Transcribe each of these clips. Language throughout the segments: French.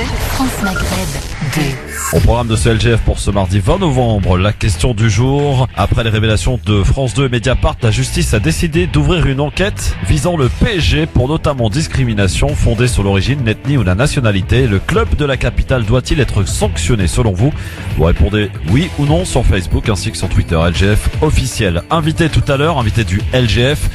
France Maghreb 2. Au programme de ce LGF pour ce mardi 20 novembre, la question du jour. Après les révélations de France 2 et Mediapart, la justice a décidé d'ouvrir une enquête visant le PSG pour notamment discrimination fondée sur l'origine, l'ethnie ou la nationalité. Le club de la capitale doit-il être sanctionné selon vous? Vous répondez oui ou non sur Facebook ainsi que sur Twitter. LGF officiel. Invité tout à l'heure, invité du LGF.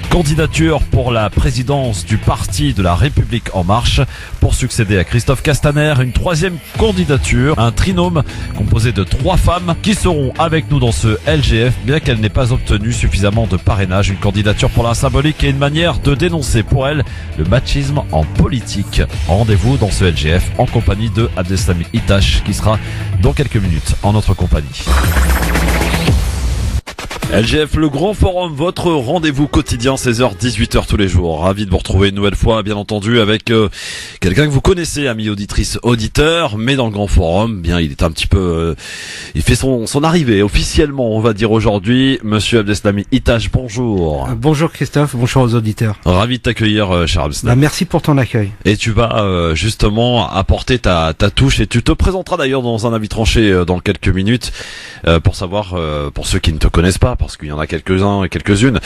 Candidature pour la présidence du parti de la République En Marche pour succéder à Christophe Castaner. Une troisième candidature, un trinôme composé de 3 femmes qui seront avec nous dans ce LGF, bien qu'elle n'ait pas obtenu suffisamment de parrainage. Une candidature pour la symbolique et une manière de dénoncer pour elle le machisme en politique. Rendez-vous dans ce LGF en compagnie de Abdeslami Itache qui sera dans quelques minutes en notre compagnie. LGF, le grand forum, votre rendez-vous quotidien, 16h-18h tous les jours. Ravi de vous retrouver une nouvelle fois, bien entendu, avec quelqu'un que vous connaissez, amis auditrices, auditeurs, mais dans le grand forum, bien, il est un petit peu... il fait son arrivée officiellement, on va dire aujourd'hui. Monsieur Abdeslami Itache, bonjour. Bonjour Christophe, bonjour aux auditeurs. Ravi de t'accueillir, cher Abdeslami. Merci pour ton accueil. Et tu vas justement apporter ta touche, et tu te présenteras d'ailleurs dans un avis tranché dans quelques minutes, pour savoir, pour ceux qui ne te connaissent pas, parce qu'il y en a quelques-uns et quelques-unes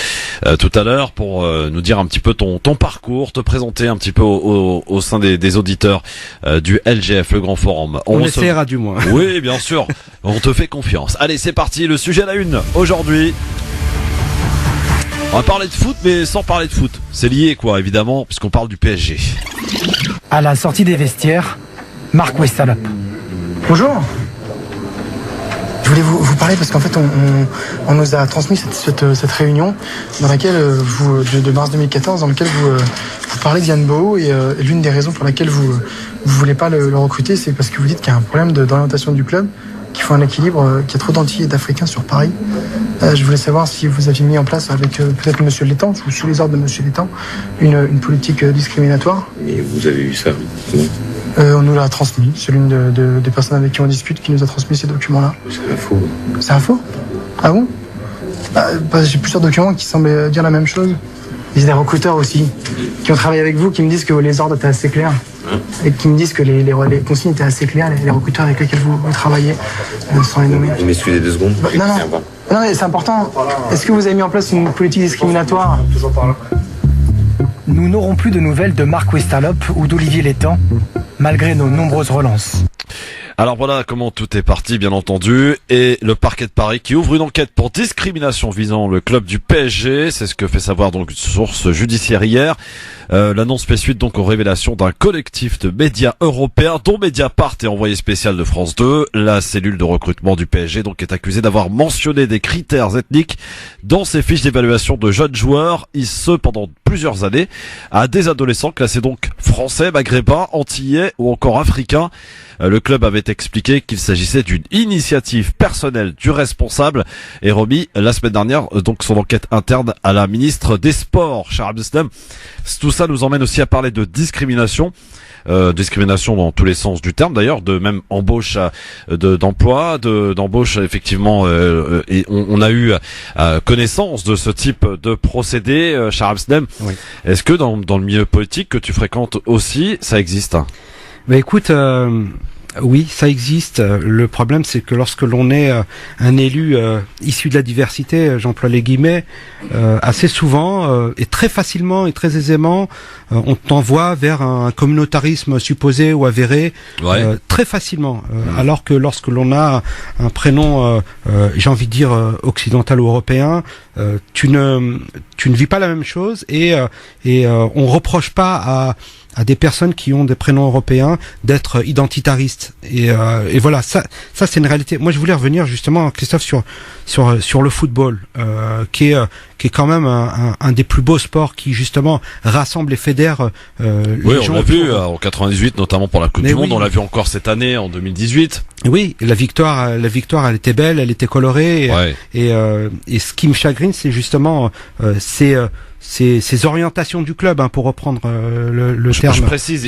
tout à l'heure, pour nous dire un petit peu ton parcours, te présenter un petit peu au sein des auditeurs du LGF, le grand forum. On essaiera du moins. Oui, bien sûr, on te fait confiance. Allez, c'est parti, le sujet à la une aujourd'hui. On va parler de foot, mais sans parler de foot. C'est lié, quoi, évidemment, puisqu'on parle du PSG. À la sortie des vestiaires, Marc Westalop. Bonjour. Je voulais vous parler parce qu'en fait on nous a transmis cette réunion dans laquelle de mars 2014 dans laquelle vous parlez d'Yann Boho et l'une des raisons pour laquelle vous voulez pas le recruter, c'est parce que vous dites qu'il y a un problème d'orientation du club, qu'il faut un équilibre, qu'il y a trop d'Antillais et d'Africains sur Paris. Je voulais savoir si vous aviez mis en place avec peut-être Monsieur Létang ou sous les ordres de Monsieur Létang une politique discriminatoire. Et vous avez eu ça comment? On nous l'a transmis. C'est l'une des personnes avec qui on discute qui nous a transmis ces documents-là. C'est un faux. C'est un faux? Ah bon? J'ai plusieurs documents qui semblent dire la même chose. Il y a des recruteurs aussi qui ont travaillé avec vous qui me disent que les ordres étaient assez clairs. Et qui me disent que les consignes étaient assez claires, les recruteurs avec lesquels vous travaillez, sans les nommer. Vous m'excusez 2 secondes? Non, mais c'est important. Est-ce que vous avez mis en place une politique discriminatoire? Nous n'aurons plus de nouvelles de Marc Westalop ou d'Olivier Létang, malgré nos nombreuses relances. Alors voilà comment tout est parti, bien entendu, et le parquet de Paris qui ouvre une enquête pour discrimination visant le club du PSG. C'est ce que fait savoir donc une source judiciaire hier. L'annonce fait suite donc aux révélations d'un collectif de médias européens dont Mediapart est envoyé spécial de France 2. La cellule de recrutement du PSG donc est accusée d'avoir mentionné des critères ethniques dans ses fiches d'évaluation de jeunes joueurs, et ce pendant plusieurs années, à des adolescents classés donc français, maghrébins, antillais ou encore africains. Le club avait expliqué qu'il s'agissait d'une initiative personnelle du responsable et remis la semaine dernière donc son enquête interne à la ministre des Sports, cher Abdeslam. Tout ça nous emmène aussi à parler de discrimination. Discrimination dans tous les sens du terme d'ailleurs, de même embauche d'emploi, d'embauche effectivement, et on a eu connaissance de ce type de procédé, cher Abdeslam. Oui. Est-ce que dans le milieu politique que tu fréquentes aussi, ça existe? Écoute, oui, ça existe. Le problème, c'est que lorsque l'on est un élu issu de la diversité, j'emploie les guillemets, assez souvent et très facilement et très aisément, on t'envoie vers un communautarisme supposé ou avéré, très facilement. Alors que lorsque l'on a un prénom, j'ai envie de dire occidental ou européen, tu ne vis pas la même chose et on reproche pas à des personnes qui ont des prénoms européens d'être identitaristes et voilà, ça c'est une réalité. Moi je voulais revenir justement, Christophe, sur le football qui est quand même un des plus beaux sports qui justement rassemble et fédère les gens. On l'a vu en 98 notamment pour la Coupe du Monde, on l'a vu encore cette année en 2018. Oui, la victoire elle était belle, elle était colorée et ce qui me chagrine c'est justement ces orientations du club, pour reprendre le terme. Je précise,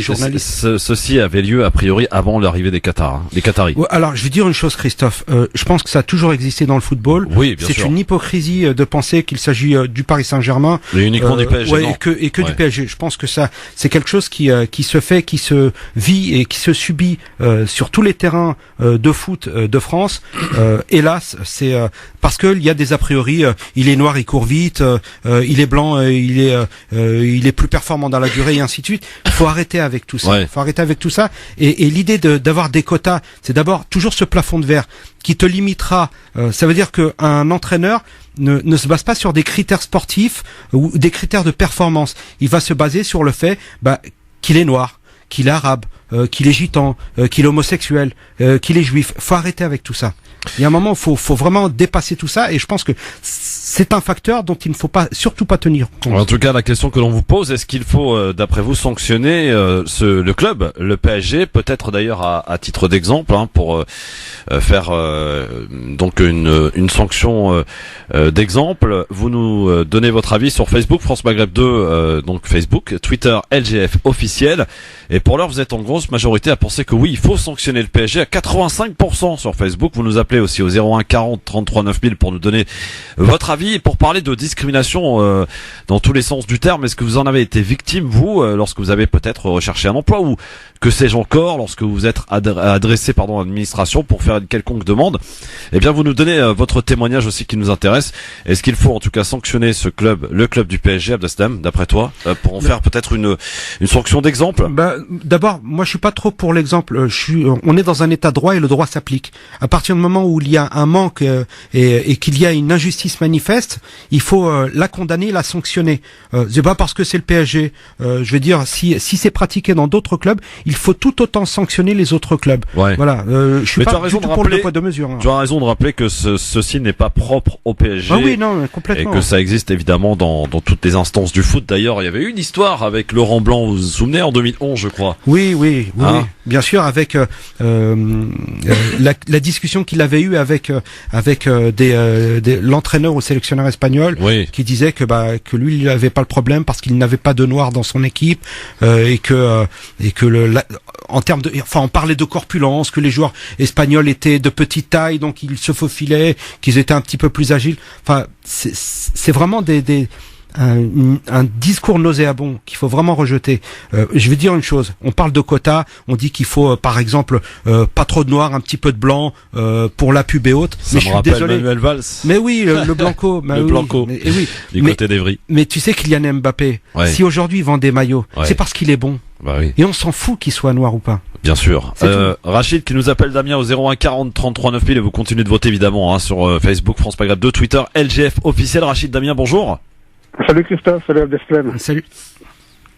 ceci avait lieu a priori avant l'arrivée des Qataris. Alors, je vais dire une chose, Christophe. Je pense que ça a toujours existé dans le football. Oui, bien sûr. C'est une hypocrisie de penser qu'il s'agit s'agit du Paris Saint-Germain. Et uniquement du PSG. Ouais, non. et que du PSG. Je pense que ça, c'est quelque chose qui se fait, qui se vit et qui se subit sur tous les terrains de foot de France. Hélas, c'est parce que il y a des a priori. Il est noir, il court vite. Il est blanc, il est plus performant dans la durée et ainsi de suite. Il faut arrêter avec tout ça. Ouais. Faut arrêter avec tout ça. Et l'idée d'avoir des quotas, c'est d'abord toujours ce plafond de verre qui te limitera. Ça veut dire qu'un entraîneur ne se base pas sur des critères sportifs ou des critères de performance. Il va se baser sur le fait qu'il est noir, qu'il est arabe, qu'il est gitan, qu'il est homosexuel, qu'il est juif. Faut arrêter avec tout ça. Il y a un moment, faut vraiment dépasser tout ça, et je pense que c'est un facteur dont il ne faut surtout pas tenir compte. En tout cas, la question que l'on vous pose, est-ce qu'il faut, d'après vous, sanctionner le club, le PSG, peut-être d'ailleurs à titre d'exemple, pour faire donc une sanction d'exemple. Vous nous donnez votre avis sur Facebook, France Maghreb 2, donc Facebook, Twitter, LGF officiel. Et pour l'heure, vous êtes en grosse majorité à penser que oui, il faut sanctionner le PSG à 85% sur Facebook. Vous nous appelez aussi au 01 40 33 9000 pour nous donner votre avis et pour parler de discrimination dans tous les sens du terme. Est-ce que vous en avez été victime, vous, lorsque vous avez peut-être recherché un emploi, ou que sais-je encore, lorsque vous êtes adressé à l'administration pour faire une quelconque demande? Eh bien, vous nous donnez votre témoignage aussi qui nous intéresse. Est-ce qu'il faut en tout cas sanctionner le club du PSG, Abdeslam, d'après toi, pour en faire peut-être une sanction d'exemple? D'abord, moi je suis pas trop pour l'exemple. On est dans un état de droit et le droit s'applique. À partir du moment où il y a un manque et qu'il y a une injustice manifeste, il faut la condamner, la sanctionner. C'est pas parce que c'est le PSG. Je veux dire, si c'est pratiqué dans d'autres clubs, il faut tout autant sanctionner les autres clubs. Ouais. Voilà. Je suis pas du tout pour le poids de mesure. Tu as raison de rappeler que ceci n'est pas propre au PSG. Ah oui, non, complètement. Et que ça existe évidemment dans toutes les instances du foot. D'ailleurs, il y avait eu une histoire avec Laurent Blanc, vous vous souvenez, en 2011, je crois. Oui, Hein? bien sûr, avec la discussion qu'il avait eue avec l'entraîneur ou sélectionneur espagnol, oui, qui disait que lui il n'avait pas le problème parce qu'il n'avait pas de noir dans son équipe, en termes de, on parlait de corpulence, que les joueurs espagnols étaient de petite taille, donc ils se faufilaient, qu'ils étaient un petit peu plus agiles. Enfin, c'est vraiment un discours nauséabond qu'il faut vraiment rejeter. Je vais dire une chose, on parle de quotas, on dit qu'il faut par exemple pas trop de noir, un petit peu de blanc pour la pub et autres. Ça mais me je suis rappelle désolé. Manuel Valls. Mais oui, le Blanco. Le Blanco. Du côté d'Evry. Mais tu sais Kylian Mbappé, si aujourd'hui il vend des maillots, c'est parce qu'il est bon. Bah oui. Et on s'en fout qu'il soit noir ou pas. Bien sûr. Rachid qui nous appelle, Damien, au 01 40 33 9000, et vous continuez de voter évidemment sur Facebook, France Maghreb 2, Twitter, LGF officiel. Rachid, Damien, bonjour. Salut Christophe, salut Abdeslam. Salut.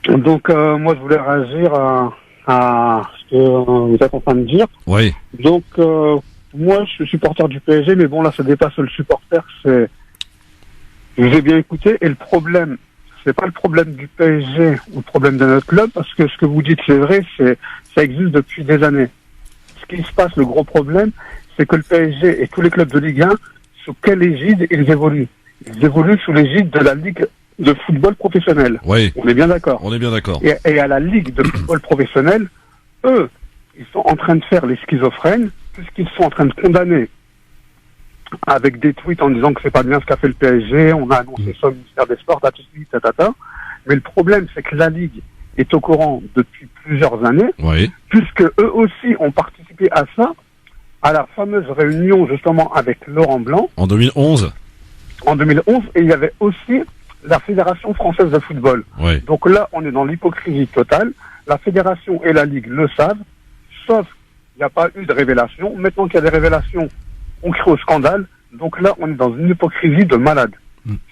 Donc moi je voulais réagir à ce que vous êtes en train de dire. Oui. Donc moi je suis supporter du PSG, mais bon là ça dépasse le supporter, je vous ai bien écouté, et le problème, c'est pas le problème du PSG ou le problème de notre club, parce que ce que vous dites c'est vrai, ça existe depuis des années. Ce qui se passe, le gros problème, c'est que le PSG et tous les clubs de Ligue 1, sous quelle égide ils évoluent? Ils évoluent sous l'égide de la Ligue de football professionnel. Oui. On est bien d'accord. On est bien d'accord. Et à la Ligue de football professionnel, eux, ils sont en train de faire les schizophrènes, puisqu'ils sont en train de condamner avec des tweets en disant que c'est pas bien ce qu'a fait le PSG, on a annoncé ça au ministère des Sports, tatata. Mais le problème, c'est que la Ligue est au courant depuis plusieurs années, Oui. puisque eux aussi ont participé à ça, à la fameuse réunion justement avec Laurent Blanc. En 2011. En 2011, et il y avait aussi la Fédération française de football. Oui. Donc là, on est dans l'hypocrisie totale. La Fédération et la Ligue le savent, sauf qu'il n'y a pas eu de révélation. Maintenant qu'il y a des révélations, on crie au scandale. Donc là, on est dans une hypocrisie de malade.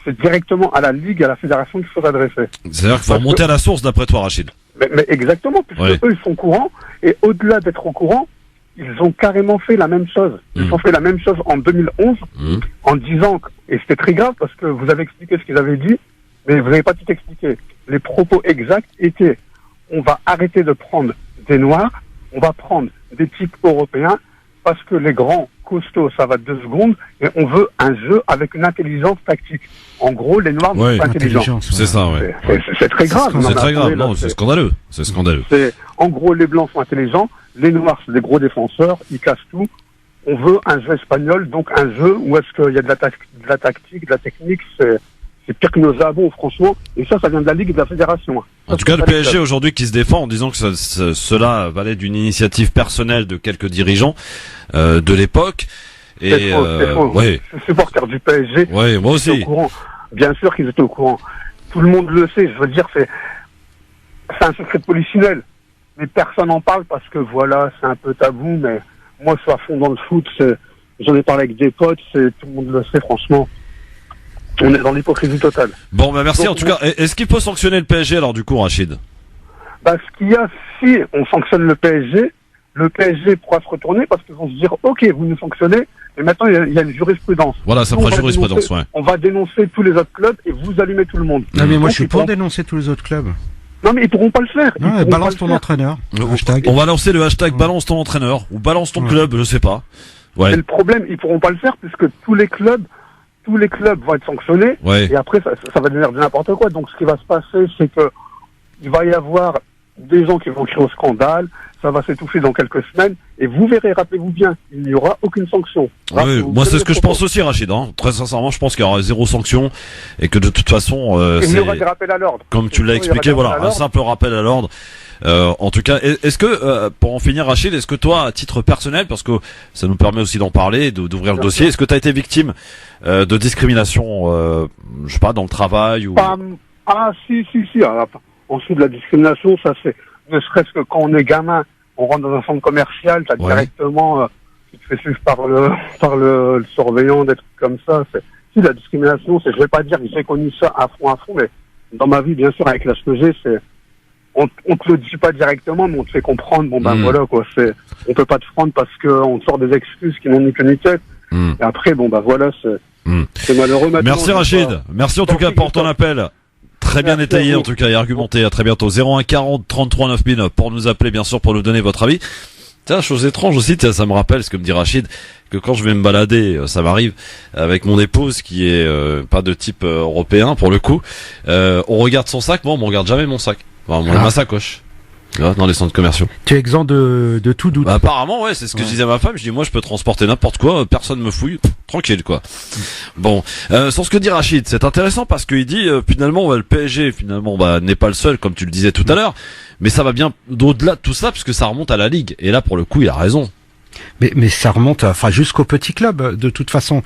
C'est directement à la Ligue et à la Fédération qu'il faut s'adresser. C'est-à-dire qu'il faut remonter à la source, d'après toi, Rachid. Mais exactement, puisque eux, ils sont au courant, et au-delà d'être au courant, ils ont carrément fait la même chose. Ils ont fait la même chose en 2011, en disant, et c'était très grave parce que vous avez expliqué ce qu'ils avaient dit, mais vous n'avez pas tout expliqué. Les propos exacts étaient, on va arrêter de prendre des Noirs, on va prendre des types européens, parce que les grands costauds, ça va 2 secondes, et on veut un jeu avec une intelligence tactique. En gros, les Noirs sont pas intelligents. C'est ça, ouais. C'est très grave. C'est très grave, non, c'est scandaleux. C'est scandaleux. En gros, les Blancs sont intelligents, les Noirs, c'est des gros défenseurs, ils cassent tout. On veut un jeu espagnol, donc un jeu où est-ce qu'il y a de la tactique, de la technique, c'est c'est pire que nauséabond, franchement. Et ça vient de la Ligue et de la Fédération. En tout cas, le PSG aujourd'hui qui se défend en disant que cela valait d'une initiative personnelle de quelques dirigeants de l'époque. Et c'est faux. ouais. Je suis supporter du PSG. Ouais, moi aussi. Au courant. Bien sûr qu'ils étaient au courant. Tout le monde le sait. Je veux dire, c'est un secret de polichinelle. Mais personne n'en parle parce que voilà, c'est un peu tabou. Mais moi, je suis à fond dans le foot. J'en ai parlé avec des potes. Tout le monde le sait, franchement. On est dans l'hypocrisie totale. Bon, bah merci. Donc, en tout cas, est-ce qu'il faut sanctionner le PSG alors du coup, Rachid? Bah, ce qu'il y a, si on sanctionne le PSG pourra se retourner parce qu'ils vont se dire, ok, vous nous sanctionnez, mais maintenant il y a une jurisprudence. Voilà, ça fera jurisprudence, ouais. On va dénoncer tous les autres clubs et vous allumez tout le monde. Non, mais moi Donc, je suis pour dénoncer tous les autres clubs. Non, mais ils pourront pas le faire. Ouais, balance ton entraîneur. On va lancer le hashtag balance ton entraîneur ou balance ton club, je sais pas. Ouais. Mais le problème, ils pourront pas le faire puisque tous les clubs vont être sanctionnés. Ouais. Et après, ça va devenir de n'importe quoi. Donc, ce qui va se passer, c'est que il va y avoir des gens qui vont crier au scandale. Ça va s'étouffer dans quelques semaines. Et vous verrez, rappelez-vous bien, il n'y aura aucune sanction. Oui, moi c'est ce que je pense aussi, Rachid. Hein. Très sincèrement, je pense qu'il y aura zéro sanction et que de toute façon, il y aura des rappels à l'ordre. Comme tu l'as expliqué, voilà, un simple rappel à l'ordre. En tout cas, est-ce que, pour en finir, Rachid, est-ce que toi, à titre personnel, parce que ça nous permet aussi d'en parler, d'ouvrir le dossier, est-ce que tu as été victime de discrimination, je sais pas, dans le travail ou... Si. Ensuite, la discrimination, ça c'est, ne serait-ce que quand on est gamin, on rentre dans un centre commercial, t'as directement, tu te fais suivre par le surveillant, des trucs comme ça. Si la discrimination, je vais pas dire que j'ai connu ça à fond, mais dans ma vie, bien sûr, avec l'âge que j'ai, on te le dit pas directement, mais on te fait comprendre, voilà, quoi, on peut pas te prendre parce qu'on te sort des excuses qui n'ont ni queue ni tête. Et après, voilà, c'est malheureux maintenant. Merci Rachid. Merci en tout cas pour ton appel. Très bien détaillé en tout cas et argumenté. À très bientôt. 01 40 33 9000 pour nous appeler bien sûr pour nous donner votre avis. Tiens, chose étrange aussi, ça me rappelle ce que me dit Rachid, que quand je vais me balader, ça m'arrive avec mon épouse qui est pas de type européen pour le coup. On regarde son sac, moi on me regarde jamais mon sac. Enfin, ma sacoche. Dans les centres commerciaux. Tu es exempt de tout doute. Bah, apparemment, ouais, c'est ce que je disais à ma femme. Je dis, moi, je peux transporter n'importe quoi, personne me fouille, tranquille, quoi. Bon, sur ce que dit Rachid, c'est intéressant parce qu'il dit, finalement, le PSG, n'est pas le seul, comme tu le disais tout à l'heure, mais ça va bien au-delà de tout ça, puisque ça remonte à la Ligue. Et là, pour le coup, il a raison. Mais ça remonte, jusqu'au petit club de toute façon.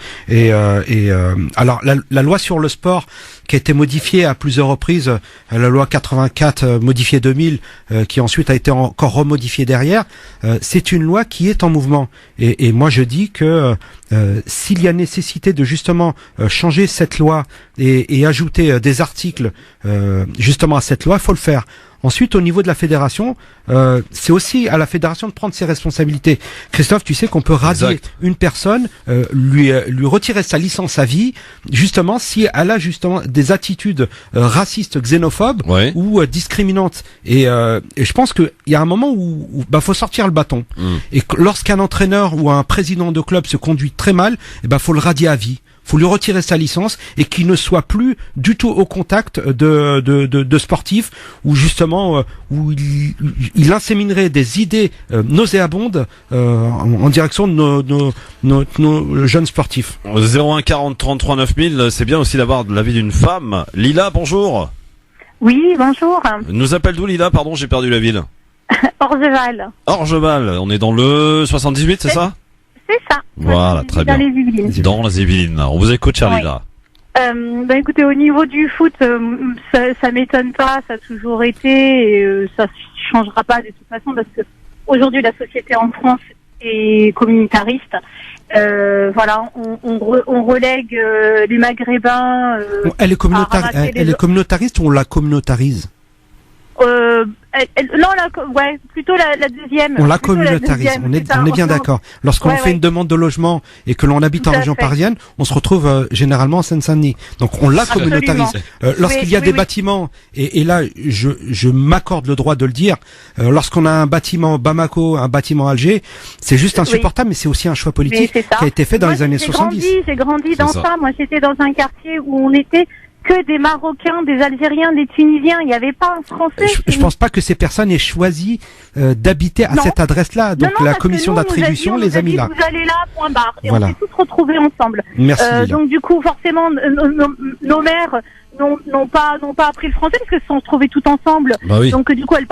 Alors la loi sur le sport qui a été modifiée à plusieurs reprises, la loi 84 modifiée 2000, qui ensuite a été encore remodifiée derrière, c'est une loi qui est en mouvement. Et moi je dis que s'il y a nécessité de justement changer cette loi et ajouter des articles justement à cette loi, il faut le faire. Ensuite, au niveau de la fédération, c'est aussi à la fédération de prendre ses responsabilités. Christophe, tu sais qu'on peut radier une personne, lui retirer sa licence à vie, justement si elle a justement des attitudes racistes, xénophobes ou discriminantes. Et je pense qu'il y a un moment où faut sortir le bâton. Et lorsqu'un entraîneur ou un président de club se conduit très mal, faut le radier à vie. Faut lui retirer sa licence et qu'il ne soit plus du tout au contact de sportifs où justement où il inséminerait des idées nauséabondes en direction de nos jeunes sportifs. 01 40 33 9000, c'est bien aussi d'avoir l'avis d'une femme. Lila, bonjour. Oui, bonjour. Nous appelle d'où Lila, pardon, j'ai perdu la ville. Orgeval. Orgeval, on est dans le 78, c'est ça? C'est ça. Voilà, très bien. Dans les Yvelines. Dans les Yvelines. On vous écoute, chère Lila. Écoutez, au niveau du foot, ça m'étonne pas, ça a toujours été, et ça changera pas de toute façon parce que aujourd'hui la société en France est communautariste. On relègue les Maghrébins. Elle est communautariste ou on la communautarise? Plutôt la deuxième. On la communautarise, on est bien d'accord. Lorsqu'on fait une demande de logement et que l'on habite en région parisienne, on se retrouve généralement en Seine-Saint-Denis. Donc on la communautarise. Lorsqu'il y a des bâtiments, et là je m'accorde le droit de le dire, lorsqu'on a un bâtiment Bamako, un bâtiment Alger, c'est juste insupportable, mais c'est aussi un choix politique qui a été fait dans les années 70. J'ai grandi dans ça. Moi j'étais dans un quartier où on était que des Marocains, des Algériens, des Tunisiens. Il n'y avait pas un Français. Je pense pas que ces personnes aient choisi d'habiter à cette adresse-là. Donc la commission d'attribution les a mis là. Vous allez là, point barre. Et voilà. on s'est tous retrouvés ensemble. Merci. Donc du coup, forcément, nos mères n'ont pas appris le français parce qu'elles se sont retrouvées toutes ensemble. Bah oui. Donc du coup, elles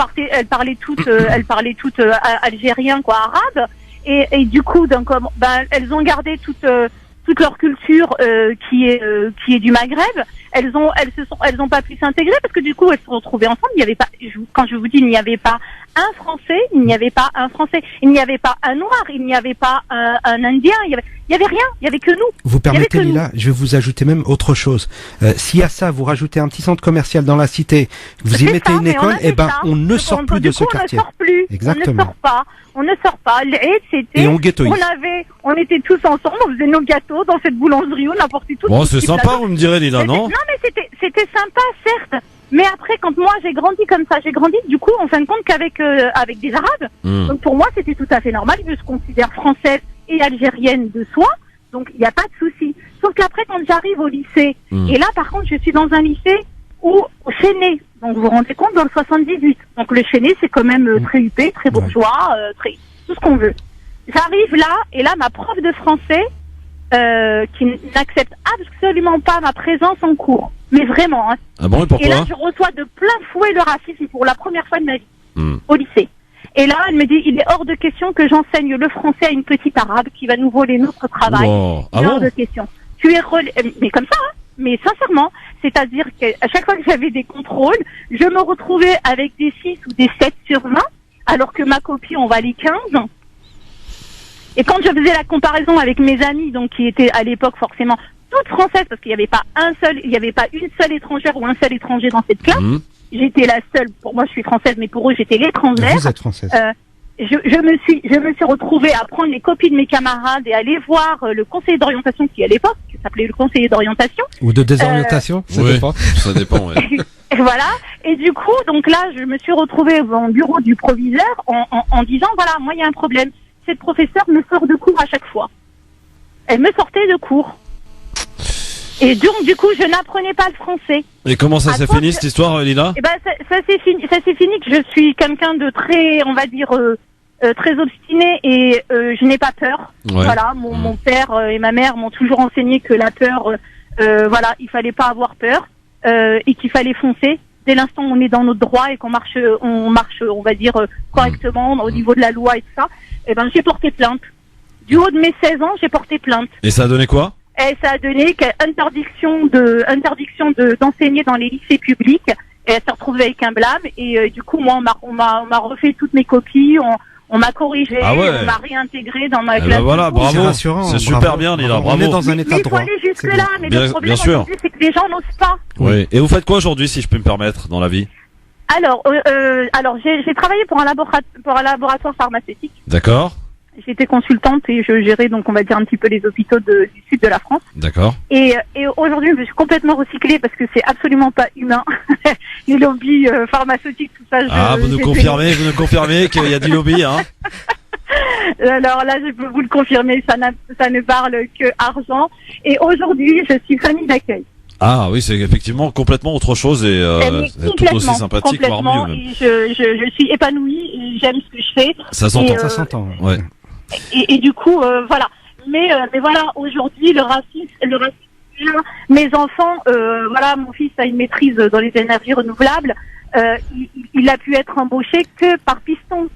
parlaient toutes algérien, quoi, arabe. Et du coup, donc, elles ont gardé toute leur culture qui est du Maghreb. Elles ont pas pu s'intégrer parce que du coup elles se sont retrouvées ensemble. Il n'y avait pas, quand je vous dis, il n'y avait pas un Français, il n'y avait pas un Français, il n'y avait pas un Noir, il n'y avait pas un Indien, il y avait rien, il y avait que nous. Vous permettez, Lila, je vais vous ajouter même autre chose. Si à ça vous rajoutez un petit centre commercial dans la cité, vous y mettez une école, on ne sort plus de ce quartier. On ne sort plus. Exactement. On ne sort pas. Et on ghettoise. On était tous ensemble, on faisait nos gâteaux dans cette boulangerie, on apportait tout. Bon, c'est sympa, vous me direz, Lila, non? Non, mais c'était sympa, certes. Mais après, quand moi j'ai grandi comme ça, j'ai grandi du coup en fin de compte qu'avec des Arabes. Donc pour moi, c'était tout à fait normal. Je se considère française et algérienne de soi, donc il n'y a pas de souci. Sauf qu'après, quand j'arrive au lycée, et là par contre, je suis dans un lycée au Chénet. Donc vous vous rendez compte, dans le 78. Donc le Chénet, c'est quand même très huppé, très bourgeois, très tout ce qu'on veut. J'arrive là, et là ma prof de français qui n'accepte absolument pas ma présence en cours. Mais vraiment. Hein. Ah bon, et pourquoi? Et là, je reçois de plein fouet le racisme pour la première fois de ma vie au lycée. Et là, elle me dit, il est hors de question que j'enseigne le français à une petite arabe qui va nous voler notre travail. Wow. Il est hors de question. Mais comme ça, hein. Mais sincèrement, c'est-à-dire qu'à chaque fois que j'avais des contrôles, je me retrouvais avec des 6 ou des 7 sur 20, alors que ma copie en valait 15. Et quand je faisais la comparaison avec mes amis, donc qui étaient à l'époque forcément toutes françaises, parce qu'il n'y avait pas une seule étrangère ou un seul étranger dans cette classe. J'étais la seule. Pour moi, je suis française, mais pour eux, j'étais l'étrangère. Vous êtes française. Je me suis retrouvée à prendre les copies de mes camarades et aller voir le conseiller d'orientation qui à l'époque s'appelait le conseiller d'orientation. Ou de désorientation, ça dépend. Ça dépend, ouais. Et voilà. Et du coup, donc là, je me suis retrouvée au bureau du proviseur en disant, voilà, moi, il y a un problème. Cette professeure me sort de cours à chaque fois. Elle me sortait de cours. Et donc, du coup, je n'apprenais pas le français. Et comment ça s'est fini, cette histoire, Lila? Eh ben, ça s'est fini que je suis quelqu'un de très, on va dire, très obstiné et je n'ai pas peur. Ouais. Voilà, mon père et ma mère m'ont toujours enseigné que la peur, voilà, il fallait pas avoir peur et qu'il fallait foncer. Dès l'instant où on est dans notre droit et qu'on marche, on va dire, correctement au niveau de la loi et tout ça, eh ben, j'ai porté plainte. Du haut de mes 16 ans, j'ai porté plainte. Et ça a donné quoi? Et ça a donné interdiction d'enseigner dans les lycées publics. Et elle s'est retrouvée avec un blâme. Et du coup, moi, on m'a refait toutes mes copies. On m'a corrigé. Ah ouais. On m'a réintégré dans ma Eh classe. ben voilà, bravo. C'est rassurant, C'est bravo. super bien, Lila. Bravo. On est dans un état Mais de il faut droit. aller jusque-là. Mais Bien- le problème bien sûr. aujourd'hui, c'est que les gens n'osent pas. Oui. Et vous faites quoi aujourd'hui, si je peux me permettre, dans la vie? Alors, j'ai travaillé pour un laboratoire pharmaceutique. D'accord. J'étais consultante et je gérais donc on va dire un petit peu les hôpitaux du sud de la France. D'accord. Et aujourd'hui je me suis complètement recyclée parce que c'est absolument pas humain. Les lobbies pharmaceutiques, tout ça. Vous nous confirmez qu'il y a du lobby, hein? Alors là, je peux vous le confirmer, ça ne parle que argent. Et aujourd'hui, je suis famille d'accueil. Ah oui, c'est effectivement complètement autre chose et c'est tout aussi sympathique, voire mieux même. Et je suis épanouie, et j'aime ce que je fais. Ça s'entend. Ça s'entend. Ouais. Et du coup, voilà. Mais voilà, aujourd'hui, le racisme, mes enfants, voilà, mon fils a une maîtrise dans les énergies renouvelables. Il a pu être embauché que par piston.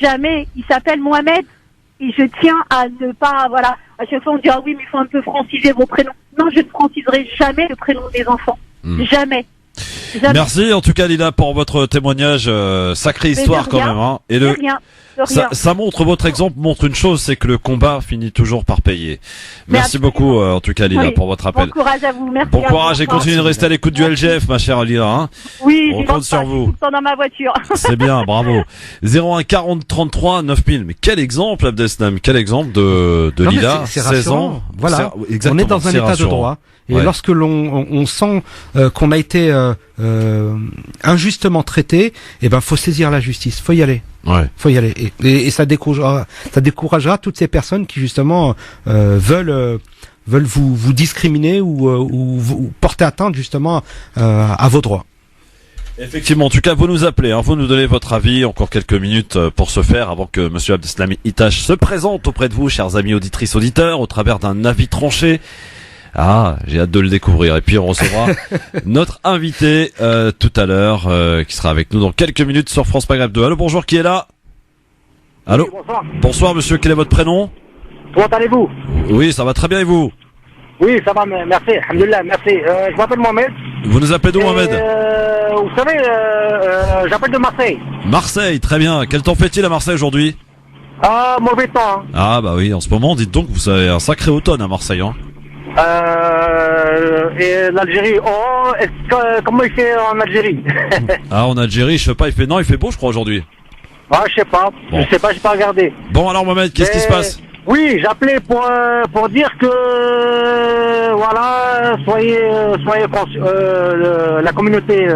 Jamais. Il s'appelle Mohamed. Et je tiens à ne pas, voilà, à chaque fois on dit, ah oui, mais il faut un peu franciser vos prénoms. Non, je ne franciserai jamais le prénom des enfants. Jamais. Merci en tout cas, Lila, pour votre témoignage. Sacrée histoire quand même, hein. Et ça montre, votre exemple montre une chose, c'est que le combat finit toujours par payer. Merci beaucoup, en tout cas, Lila, pour votre appel. Bon courage à vous, merci. Bon courage et continuez de rester à l'écoute du LGF, ma chère Lila, hein. Oui, on compte sur vous. Tout le temps dans ma voiture. C'est bien, bravo. 01 40 33 9000. Mais quel exemple, Abdeslam, quel exemple de Non, mais Lila, c'est 16 ans. Voilà. Exactement, On est dans un c'est état de rassurant. droit. Et Ouais. lorsque on sent qu'on a été injustement traité, eh ben faut saisir la justice, faut y aller. Ouais. Faut y aller. Et ça découragera toutes ces personnes qui justement veulent veulent vous discriminer ou vous porter atteinte justement à vos droits. Effectivement, en tout cas, vous nous appelez, vous nous donnez votre avis, encore quelques minutes pour ce faire, avant que Monsieur Abdeslam Itache se présente auprès de vous, chers amis auditrices, auditeurs, au travers d'un avis tranché. Ah, j'ai hâte de le découvrir. Et puis on recevra notre invité tout à l'heure, qui sera avec nous dans quelques minutes sur France Maghreb 2. Allô, bonjour, qui est là? Allô. Oui, bonsoir. Bonsoir, monsieur, quel est votre prénom? Comment allez-vous? Oui, ça va très bien, et vous? Oui, ça va, merci, alhamdoulilah, merci. Je m'appelle Mohamed. Vous nous appelez d'où, Mohamed? Vous savez, j'appelle de Marseille. Marseille, très bien. Quel temps fait-il à Marseille aujourd'hui? Ah, mauvais temps. Ah bah oui, en ce moment, dites donc, vous avez un sacré automne à Marseille, Et l'Algérie, comment il fait en Algérie? Ah, en Algérie, je sais pas, il fait beau, je crois, aujourd'hui. Ah, je sais pas, Bon. j'ai pas regardé. Bon, alors Mohamed, qu'est-ce qui se passe? Oui, j'appelais pour dire que voilà, soyez la communauté,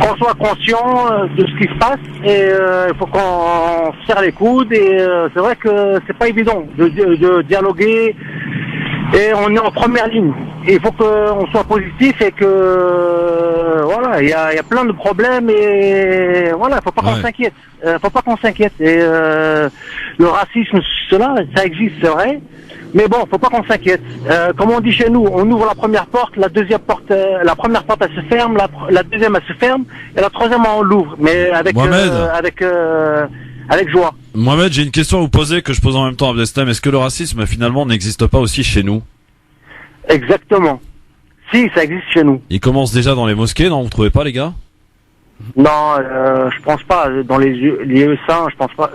qu'on soit conscient de ce qui se passe et il faut qu'on serre les coudes et c'est vrai que c'est pas évident de dialoguer et on est en première ligne. Et il faut qu'on soit positif et que voilà, il y a plein de problèmes et voilà, faut pas qu'on s'inquiète. Faut pas qu'on s'inquiète. Et le racisme, cela, ça existe, c'est vrai. Mais bon, faut pas qu'on s'inquiète. Comme on dit chez nous, on ouvre la première porte, la deuxième porte, la première porte elle se ferme, la deuxième elle se ferme, et la troisième on l'ouvre, mais avec joie. Mohamed, j'ai une question à vous poser que je pose en même temps à Abdeslam. Est-ce que le racisme finalement n'existe pas aussi chez nous? Exactement. Si, ça existe chez nous. Il commence déjà dans les mosquées, non? Vous trouvez pas, les gars? Non, je pense pas. Dans les lieux saints, je pense pas.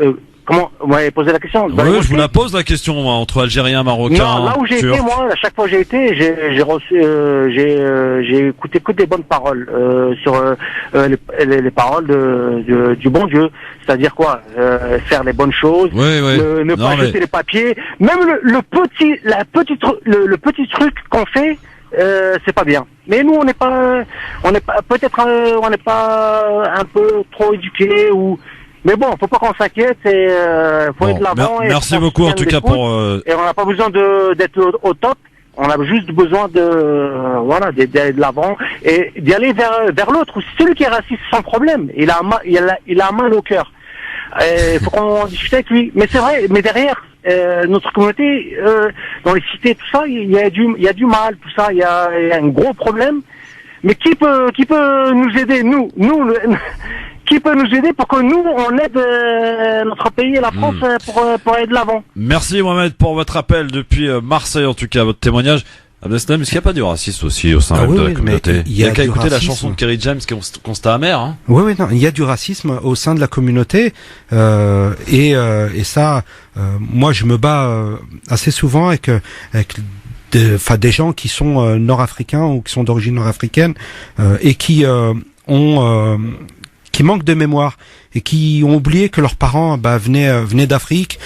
Comment vous m'avez posé la question? Oui, je vous la pose la question, moi, entre Algériens, Marocains. Non, là où j'ai été, moi, à chaque fois que j'ai été, j'ai écouté que des bonnes paroles sur les paroles du bon Dieu. C'est-à-dire quoi? Faire les bonnes choses, ne pas jeter les papiers. Même le petit truc qu'on fait. C'est pas bien. Mais nous, on n'est pas un peu trop éduqués ou. Mais bon, faut pas qu'on s'inquiète et faut être de l'avant. Merci beaucoup en tout cas pour. Et on n'a pas besoin d'être au top. On a juste besoin d'aller de l'avant et d'y aller vers l'autre. Celui qui est raciste, sans problème. Il a mal au cœur. Il faut qu'on discute avec lui. Mais c'est vrai. Mais derrière. Notre communauté, dans les cités, tout ça, il y a du mal, tout ça, il y a un gros problème. Mais qui peut nous aider, nous, qui peut nous aider pour que nous, on aide notre pays et la France pour aller de l'avant. Merci Mohamed pour votre appel depuis Marseille, en tout cas, votre témoignage. Abdeslam, est-ce qu'il n'y a pas du racisme aussi au sein de la communauté? Il y a qu'à écouter la chanson de Kerry James, Constat amer. Oui, non, il y a du racisme au sein de la communauté et ça, moi je me bats assez souvent avec des gens qui sont nord-africains ou qui sont d'origine nord-africaine et qui manquent de mémoire et qui ont oublié que leurs parents venaient d'Afrique,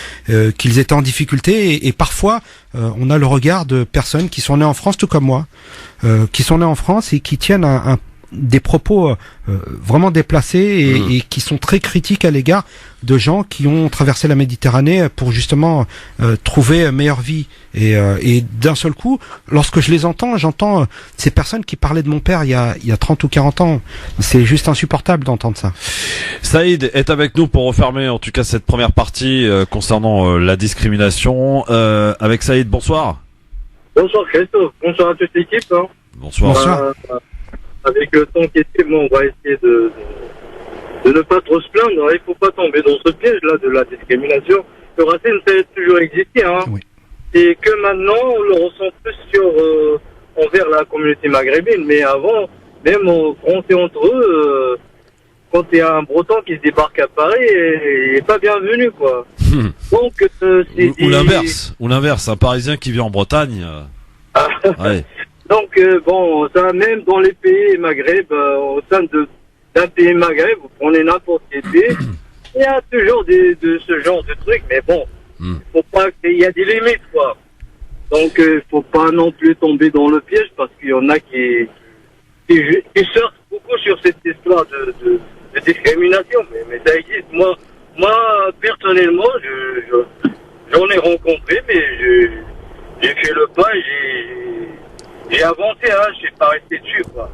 qu'ils étaient en difficulté et parfois on a le regard de personnes qui sont nées en France tout comme moi, qui sont nées en France et qui tiennent des propos vraiment déplacés et qui sont très critiques à l'égard de gens qui ont traversé la Méditerranée pour justement trouver meilleure vie et d'un seul coup, lorsque je les entends, j'entends ces personnes qui parlaient de mon père il y a 30 ou 40 ans. C'est juste insupportable d'entendre ça. Saïd est avec nous pour refermer en tout cas cette première partie concernant la discrimination. Avec Saïd, bonsoir. Bonsoir Christophe, bonsoir à toute l'équipe. Bonsoir. Avec le temps qui était, on va essayer de ne pas trop se plaindre. Il ne faut pas tomber dans ce piège-là de la discrimination. Le racisme, ça a toujours existé. Oui. Et que maintenant, on le ressent plus envers la communauté maghrébine. Mais avant, même en France et entre eux, quand il y a un Breton qui se débarque à Paris, il n'est pas bienvenu, quoi. Donc, ou l'inverse, un Parisien qui vit en Bretagne. Ouais. Donc, ça, même dans les pays Maghreb, au sein d'un pays Maghreb, vous prenez n'importe quel pays, il y a toujours de ce genre de trucs, mais bon, faut pas qu'il y a des limites, quoi. Donc, faut pas non plus tomber dans le piège, parce qu'il y en a qui sortent beaucoup sur cette histoire de discrimination, mais ça existe. Moi, personnellement, j'en ai rencontré, mais j'ai avancé, hein, je suis pas resté dessus, quoi.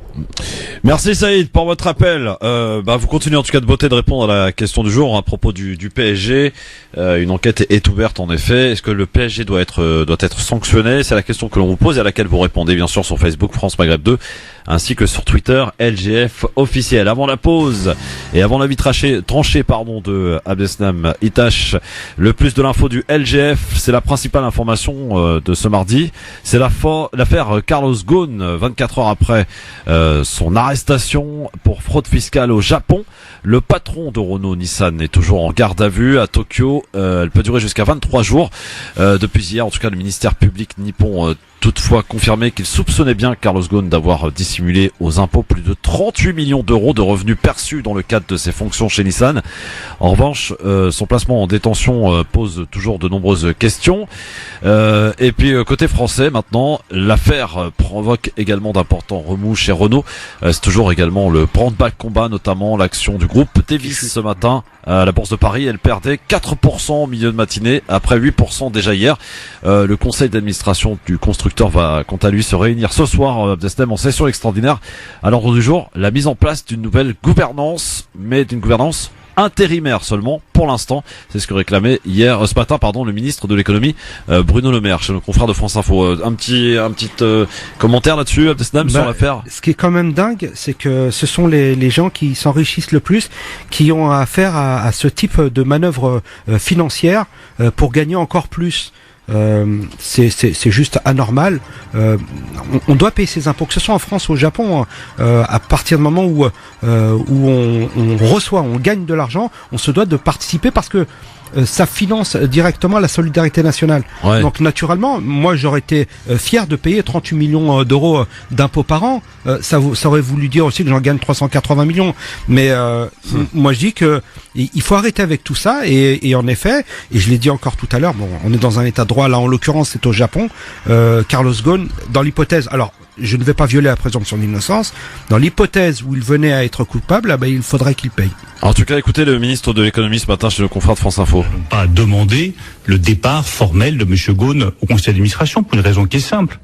Merci Saïd pour votre appel. Vous continuez en tout cas de voter, de répondre à la question du jour à propos du PSG. Une enquête est ouverte en effet. Est-ce que le PSG doit être sanctionné? C'est la question que l'on vous pose et à laquelle vous répondez bien sûr sur Facebook France Maghreb 2 ainsi que sur Twitter LGF officiel. Avant la pause et avant l'avis tranché de Abdeslam Itache, le plus de l'info du LGF, c'est la principale information de ce mardi. C'est l'affaire Carlos Ghosn, 24 heures après son arrestation pour fraude fiscale au Japon. Le patron de Renault Nissan est toujours en garde à vue à Tokyo. Elle peut durer jusqu'à 23 jours. Depuis hier, en tout cas, le ministère public nippon toutefois confirmé qu'il soupçonnait bien Carlos Ghosn d'avoir dissimulé aux impôts plus de 38 millions d'euros de revenus perçus dans le cadre de ses fonctions chez Nissan. En revanche, son placement en détention pose toujours de nombreuses questions. Et puis côté français maintenant, l'affaire provoque également d'importants remous chez Renault. C'est toujours également le branle-bas combat, notamment l'action du groupe Davis ce matin à la Bourse de Paris. Elle perdait 4% au milieu de matinée après 8% déjà hier. Le conseil d'administration du constructeur va quant à lui se réunir ce soir en session extraordinaire. À l'ordre du jour, la mise en place d'une nouvelle gouvernance, mais d'une gouvernance intérimaire seulement pour l'instant. C'est ce que réclamait ce matin, le ministre de l'économie Bruno Le Maire chez nos confrères de France Info. Un petit commentaire là-dessus, Abdeslam, sur l'affaire. Ce qui est quand même dingue, c'est que ce sont les gens qui s'enrichissent le plus qui ont affaire à ce type de manœuvre financière pour gagner encore plus. C'est juste anormal. On doit payer ses impôts, que ce soit en France ou au Japon. À partir du moment où on reçoit, on gagne de l'argent, on se doit de participer parce que ça finance directement la solidarité nationale. Ouais. Donc naturellement, moi j'aurais été fier de payer 38 millions d'euros d'impôts par an. Ça aurait voulu dire aussi que j'en gagne 380 millions. Mais moi je dis que il faut arrêter avec tout ça. Et en effet, et je l'ai dit encore tout à l'heure, on est dans un état de droit. Là en l'occurrence c'est au Japon. Carlos Ghosn, dans l'hypothèse, alors je ne vais pas violer la présomption d'innocence. Dans l'hypothèse où il venait à être coupable, il faudrait qu'il paye. En tout cas, écoutez le ministre de l'économie ce matin chez le confrère de France Info. Pas demander le départ formel de M. Ghosn au conseil d'administration pour une raison qui est simple.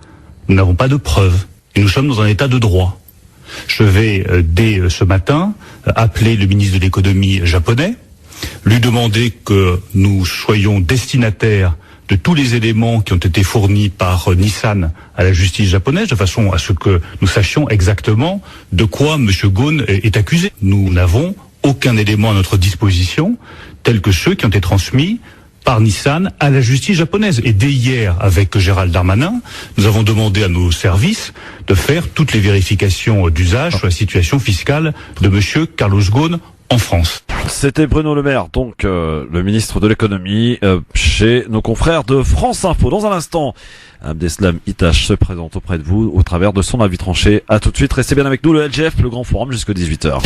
Nous n'avons pas de preuves et nous sommes dans un état de droit. Je vais dès ce matin appeler le ministre de l'économie japonais, lui demander que nous soyons destinataires de tous les éléments qui ont été fournis par Nissan à la justice japonaise, de façon à ce que nous sachions exactement de quoi M. Ghosn est accusé. Nous n'avons aucun élément à notre disposition, tel que ceux qui ont été transmis par Nissan à la justice japonaise. Et dès hier, avec Gérald Darmanin, nous avons demandé à nos services de faire toutes les vérifications d'usage sur la situation fiscale de M. Carlos Ghosn en France. C'était Bruno Le Maire, donc le ministre de l'économie, chez nos confrères de France Info. Dans un instant, Abdeslam Itache se présente auprès de vous au travers de son avis tranché. À tout de suite, restez bien avec nous, le LGF, le grand forum, jusqu'à 18h.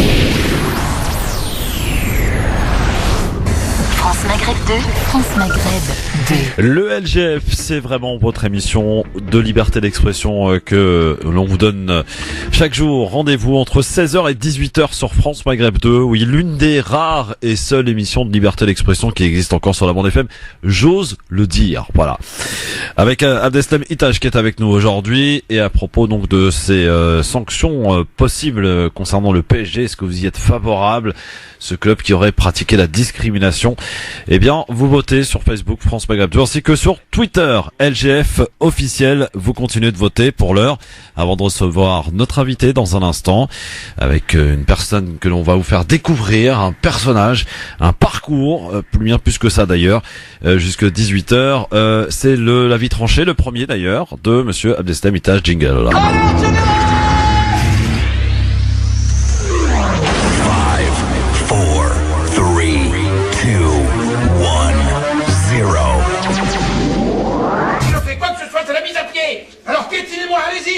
France Maghreb 2, France Maghreb 2. Le LGF, c'est vraiment votre émission de liberté d'expression que l'on vous donne chaque jour. Rendez-vous entre 16h et 18h sur France Maghreb 2. Oui, l'une des rares et seules émissions de liberté d'expression qui existe encore sur la bande FM. J'ose le dire. Voilà. Avec Abdeslam Itache qui est avec nous aujourd'hui et à propos donc de ces sanctions possibles concernant le PSG. Est-ce que vous y êtes favorable? Ce club qui aurait pratiqué la discrimination. Eh bien, vous votez sur Facebook France Maghreb 2 ainsi que sur Twitter LGF officiel. Vous continuez de voter pour l'heure avant de recevoir notre invité dans un instant avec une personne que l'on va vous faire découvrir, un personnage, un parcours, bien plus que ça d'ailleurs, jusqu'à 18h. C'est l'avis tranché, le premier d'ailleurs, de monsieur Abdeslam Itache. Jingle.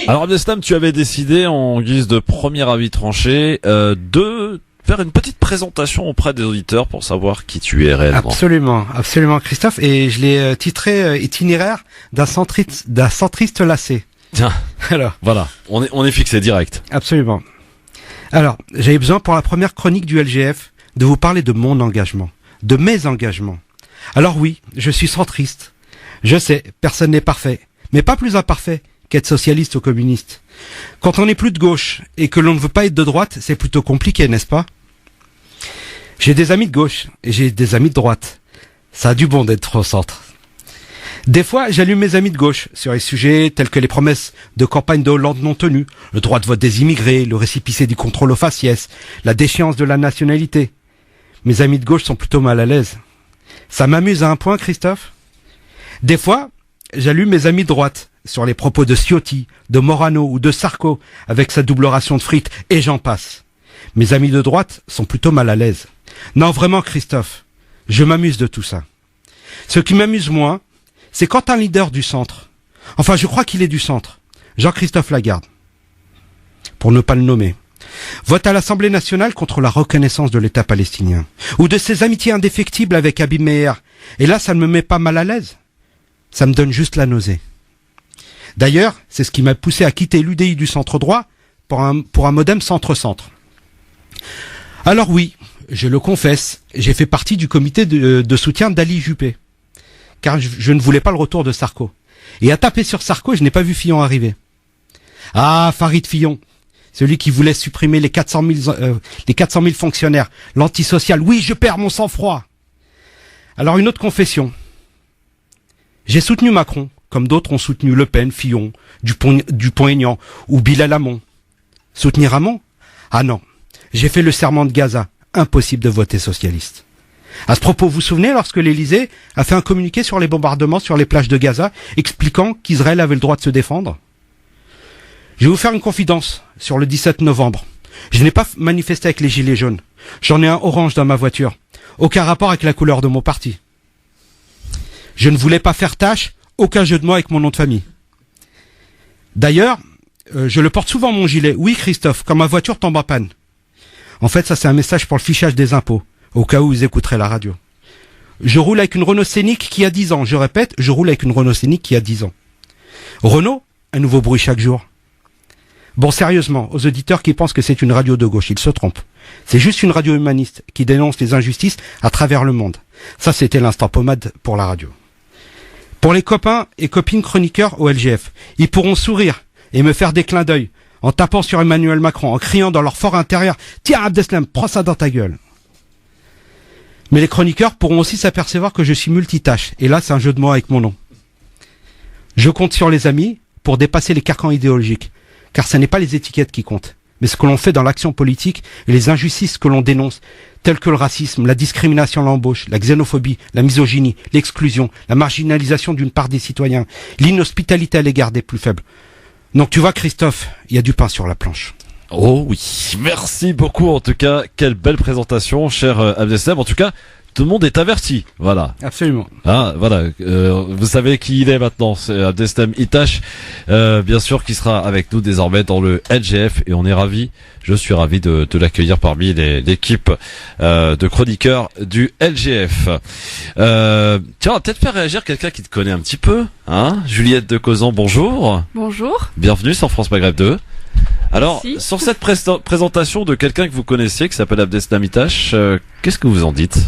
Alors Abdeslam, tu avais décidé en guise de premier avis tranché de faire une petite présentation auprès des auditeurs pour savoir qui tu es réellement. Absolument Christophe, et je l'ai titré itinéraire d'un centriste lassé. Tiens, alors voilà, on est fixé direct. Absolument. Alors, j'avais besoin pour la première chronique du LGF de vous parler de mon engagement, de mes engagements. Alors oui, je suis centriste. Je sais, personne n'est parfait. mais pas plus imparfait qu'être socialiste ou communiste. Quand on n'est plus de gauche et que l'on ne veut pas être de droite, c'est plutôt compliqué, n'est-ce pas? J'ai des amis de gauche et j'ai des amis de droite. Ça a du bon d'être au centre. Des fois, j'allume mes amis de gauche sur les sujets tels que les promesses de campagne de Hollande non tenues, le droit de vote des immigrés, le récépissé du contrôle aux faciès, la déchéance de la nationalité. Mes amis de gauche sont plutôt mal à l'aise. Ça m'amuse à un point, Christophe. Des fois, j'allume mes amis de droite sur les propos de Ciotti, de Morano ou de Sarko avec sa double ration de frites et j'en passe. Mes amis de droite sont plutôt mal à l'aise. Non, vraiment, Christophe, je m'amuse de tout ça. Ce qui m'amuse moins, c'est quand un leader du centre, enfin je crois qu'il est du centre, Jean-Christophe Lagarde, pour ne pas le nommer, vote à l'Assemblée nationale contre la reconnaissance de l'État palestinien, ou de ses amitiés indéfectibles avec Habib Meher. Et là, ça ne me met pas mal à l'aise, ça me donne juste la nausée. D'ailleurs, c'est ce qui m'a poussé à quitter l'UDI du centre droit pour un modem centre-centre. Alors oui, je le confesse, j'ai fait partie du comité de soutien d'Ali Juppé, car je ne voulais pas le retour de Sarko. Et à taper sur Sarko, je n'ai pas vu Fillon arriver. Ah, Farid Fillon, celui qui voulait supprimer les 400 000 fonctionnaires, l'antisocial. Oui, je perds mon sang-froid. Alors une autre confession. J'ai soutenu Macron, comme d'autres ont soutenu Le Pen, Fillon, Dupont-Aignan ou Bilal Hamon. Soutenir Hamon? Ah non, j'ai fait le serment de Gaza. Impossible de voter socialiste. À ce propos, vous vous souvenez lorsque l'Élysée a fait un communiqué sur les bombardements sur les plages de Gaza, expliquant qu'Israël avait le droit de se défendre? Je vais vous faire une confidence sur le 17 novembre. Je n'ai pas manifesté avec les gilets jaunes. J'en ai un orange dans ma voiture. Aucun rapport avec la couleur de mon parti. Je ne voulais pas faire tâche, aucun jeu de mots avec mon nom de famille. D'ailleurs, je le porte souvent mon gilet. Oui, Christophe, quand ma voiture tombe en panne. En fait, ça c'est un message pour le fichage des impôts, au cas où ils écouteraient la radio. Je roule avec une Renault Scénic qui a 10 ans. Je répète, je roule avec une Renault Scénic qui a 10 ans. Renault, un nouveau bruit chaque jour. Bon, sérieusement, aux auditeurs qui pensent que c'est une radio de gauche, ils se trompent. C'est juste une radio humaniste qui dénonce les injustices à travers le monde. Ça, c'était l'instant pommade pour la radio. Pour les copains et copines chroniqueurs au LGF, ils pourront sourire et me faire des clins d'œil en tapant sur Emmanuel Macron, en criant dans leur fort intérieur « Tiens, Abdeslam, prends ça dans ta gueule !» Mais les chroniqueurs pourront aussi s'apercevoir que je suis multitâche, et là c'est un jeu de mots avec mon nom. Je compte sur les amis pour dépasser les carcans idéologiques, car ce n'est pas les étiquettes qui comptent, mais ce que l'on fait dans l'action politique et les injustices que l'on dénonce, telles que le racisme, la discrimination à l'embauche, la xénophobie, la misogynie, l'exclusion, la marginalisation d'une part des citoyens, l'inhospitalité à l'égard des plus faibles. Donc tu vois Christophe, il y a du pain sur la planche. Oh oui, merci beaucoup en tout cas, quelle belle présentation cher Abdeslam, en tout cas tout le monde est averti, voilà. Absolument. Ah voilà, vous savez qui il est maintenant, c'est Abdeslam Itache, bien sûr qui sera avec nous désormais dans le LGF et on est ravis, je suis ravi de l'accueillir parmi l'équipe de chroniqueurs du LGF. Tiens, on va peut-être faire réagir quelqu'un qui te connaît un petit peu, hein. Juliette de Cauzan, bonjour. Bonjour. Bienvenue sur France Maghreb 2. Alors, Merci. sur cette présentation de quelqu'un que vous connaissez, qui s'appelle Abdeslam Itache, qu'est-ce que vous en dites?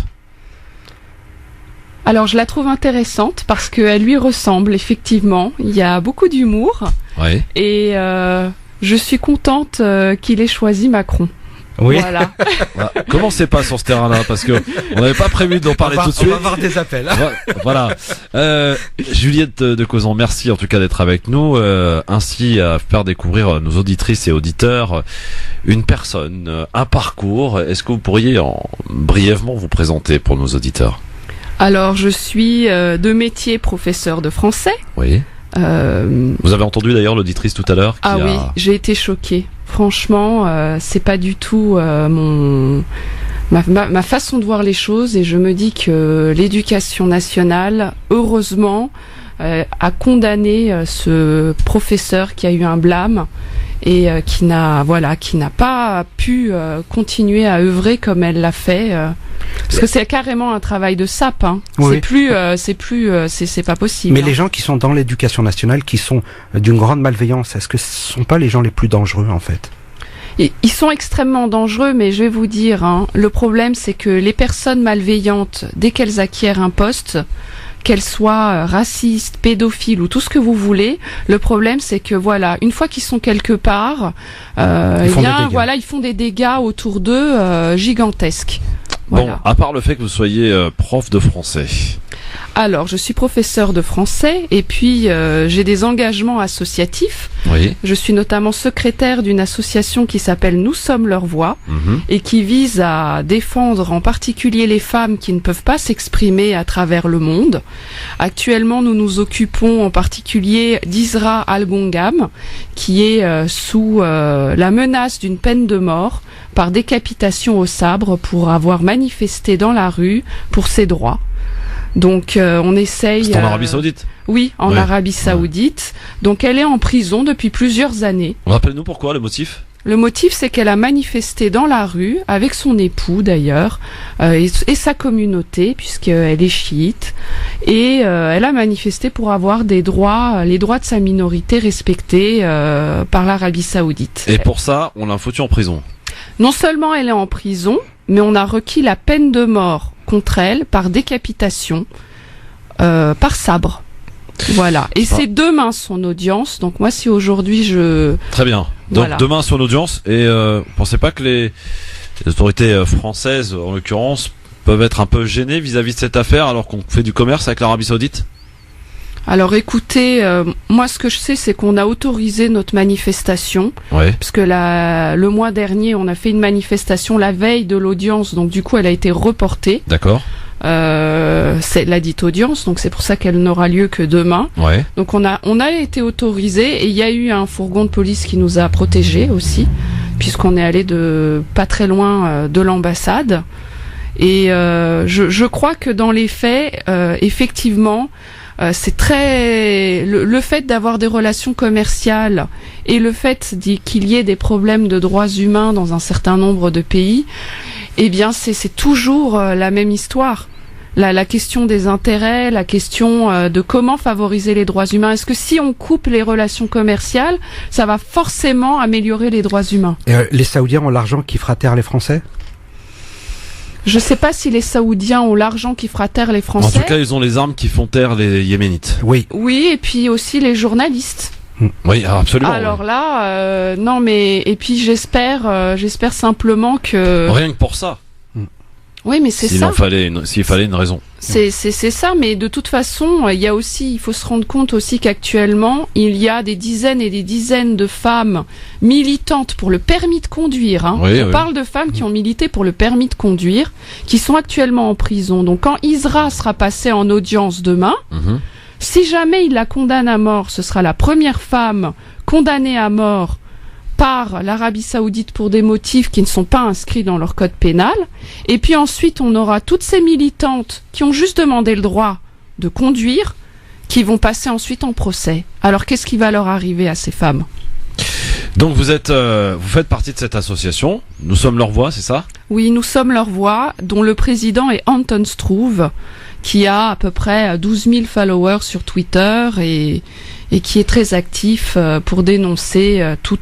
Alors, je la trouve intéressante parce qu'elle lui ressemble, effectivement. Il y a beaucoup d'humour. Ouais. Et je suis contente qu'il ait choisi Macron. Oui. Voilà. Commencez pas sur ce terrain-là, parce que on n'avait pas prévu d'en parler tout de suite. On va avoir des appels. Voilà. Juliette de Cauzan, merci en tout cas d'être avec nous, ainsi à faire découvrir nos auditrices et auditeurs une personne, un parcours. Est-ce que vous pourriez brièvement vous présenter pour nos auditeurs? Alors, je suis de métier professeur de français. Oui. Vous avez entendu d'ailleurs l'auditrice tout à l'heure Ah oui, j'ai été choquée. Franchement, c'est pas du tout ma façon de voir les choses, et je me dis que l'éducation nationale, heureusement, a condamné ce professeur qui a eu un blâme et qui n'a pas pu continuer à œuvrer comme elle l'a fait. Parce que c'est carrément un travail de sape, hein. Oui. C'est pas possible. Mais les gens qui sont dans l'éducation nationale, qui sont d'une grande malveillance, est-ce que ce sont pas les gens les plus dangereux en fait? Et ils sont extrêmement dangereux, mais je vais vous dire, hein, le problème c'est que les personnes malveillantes, dès qu'elles acquièrent un poste, qu'elles soient racistes, pédophiles ou tout ce que vous voulez. Le problème, c'est que voilà, une fois qu'ils sont quelque part, ils font des dégâts autour d'eux gigantesques. Voilà. Bon, à part le fait que vous soyez prof de français. Alors, je suis professeur de français et puis j'ai des engagements associatifs. Oui. Je suis notamment secrétaire d'une association qui s'appelle Nous sommes leur voix et qui vise à défendre en particulier les femmes qui ne peuvent pas s'exprimer à travers le monde. Actuellement, nous nous occupons en particulier d'Isra Al-Gongam qui est sous la menace d'une peine de mort par décapitation au sabre pour avoir manifesté dans la rue pour ses droits. Donc on essaye... C'est en Arabie Saoudite ? Oui, en Arabie Saoudite. Donc elle est en prison depuis plusieurs années. Rappelle-nous pourquoi, le motif ? Le motif, c'est qu'elle a manifesté dans la rue, avec son époux d'ailleurs, et sa communauté, puisqu'elle est chiite, et elle a manifesté pour avoir les droits de sa minorité respectés par l'Arabie Saoudite. Et pour ça, on l'a foutue en prison ? Non seulement elle est en prison, mais on a requis la peine de mort contre elle par décapitation, par sabre. Voilà. Et c'est demain son audience. Donc moi, si aujourd'hui Très bien. Donc demain son audience. Et vous pensez pas que les autorités françaises, en l'occurrence, peuvent être un peu gênées vis-à-vis de cette affaire alors qu'on fait du commerce avec l'Arabie Saoudite ? Alors écoutez, moi ce que je sais, c'est qu'on a autorisé notre manifestation, puisque le mois dernier, on a fait une manifestation la veille de l'audience, donc du coup elle a été reportée. D'accord. C'est la dite audience, donc c'est pour ça qu'elle n'aura lieu que demain. Ouais. Donc on a été autorisé et il y a eu un fourgon de police qui nous a protégés aussi, puisqu'on est allé pas très loin de l'ambassade. Et je crois que dans les faits, effectivement, c'est très le fait d'avoir des relations commerciales et le fait qu'il y ait des problèmes de droits humains dans un certain nombre de pays, eh bien c'est toujours la même histoire. La question des intérêts, la question de comment favoriser les droits humains. Est-ce que si on coupe les relations commerciales, ça va forcément améliorer les droits humains ? Et les Saoudiens ont l'argent qui fera taire les Français ? Je sais pas si les Saoudiens ont l'argent qui fera taire les Français. En tout cas, ils ont les armes qui font taire les Yéménites. Oui. Oui, et puis aussi les journalistes. Oui, absolument. Alors là, non mais et puis j'espère simplement que. Rien que pour ça. Oui, mais c'est ça. S'il fallait une raison. C'est ça, mais de toute façon, il faut se rendre compte aussi qu'actuellement, il y a des dizaines et des dizaines de femmes militantes pour le permis de conduire. On parle de femmes qui ont milité pour le permis de conduire, qui sont actuellement en prison. Donc quand Isra sera passé en audience demain, si jamais il la condamne à mort, ce sera la première femme condamnée à mort par l'Arabie Saoudite pour des motifs qui ne sont pas inscrits dans leur code pénal. Et puis ensuite, on aura toutes ces militantes qui ont juste demandé le droit de conduire, qui vont passer ensuite en procès. Alors qu'est-ce qui va leur arriver à ces femmes ? Donc vous faites partie de cette association. Nous sommes leur voix, c'est ça ? Oui, nous sommes leur voix, dont le président est Anton Struve, qui a à peu près 12 000 followers sur Twitter et qui est très actif pour dénoncer tous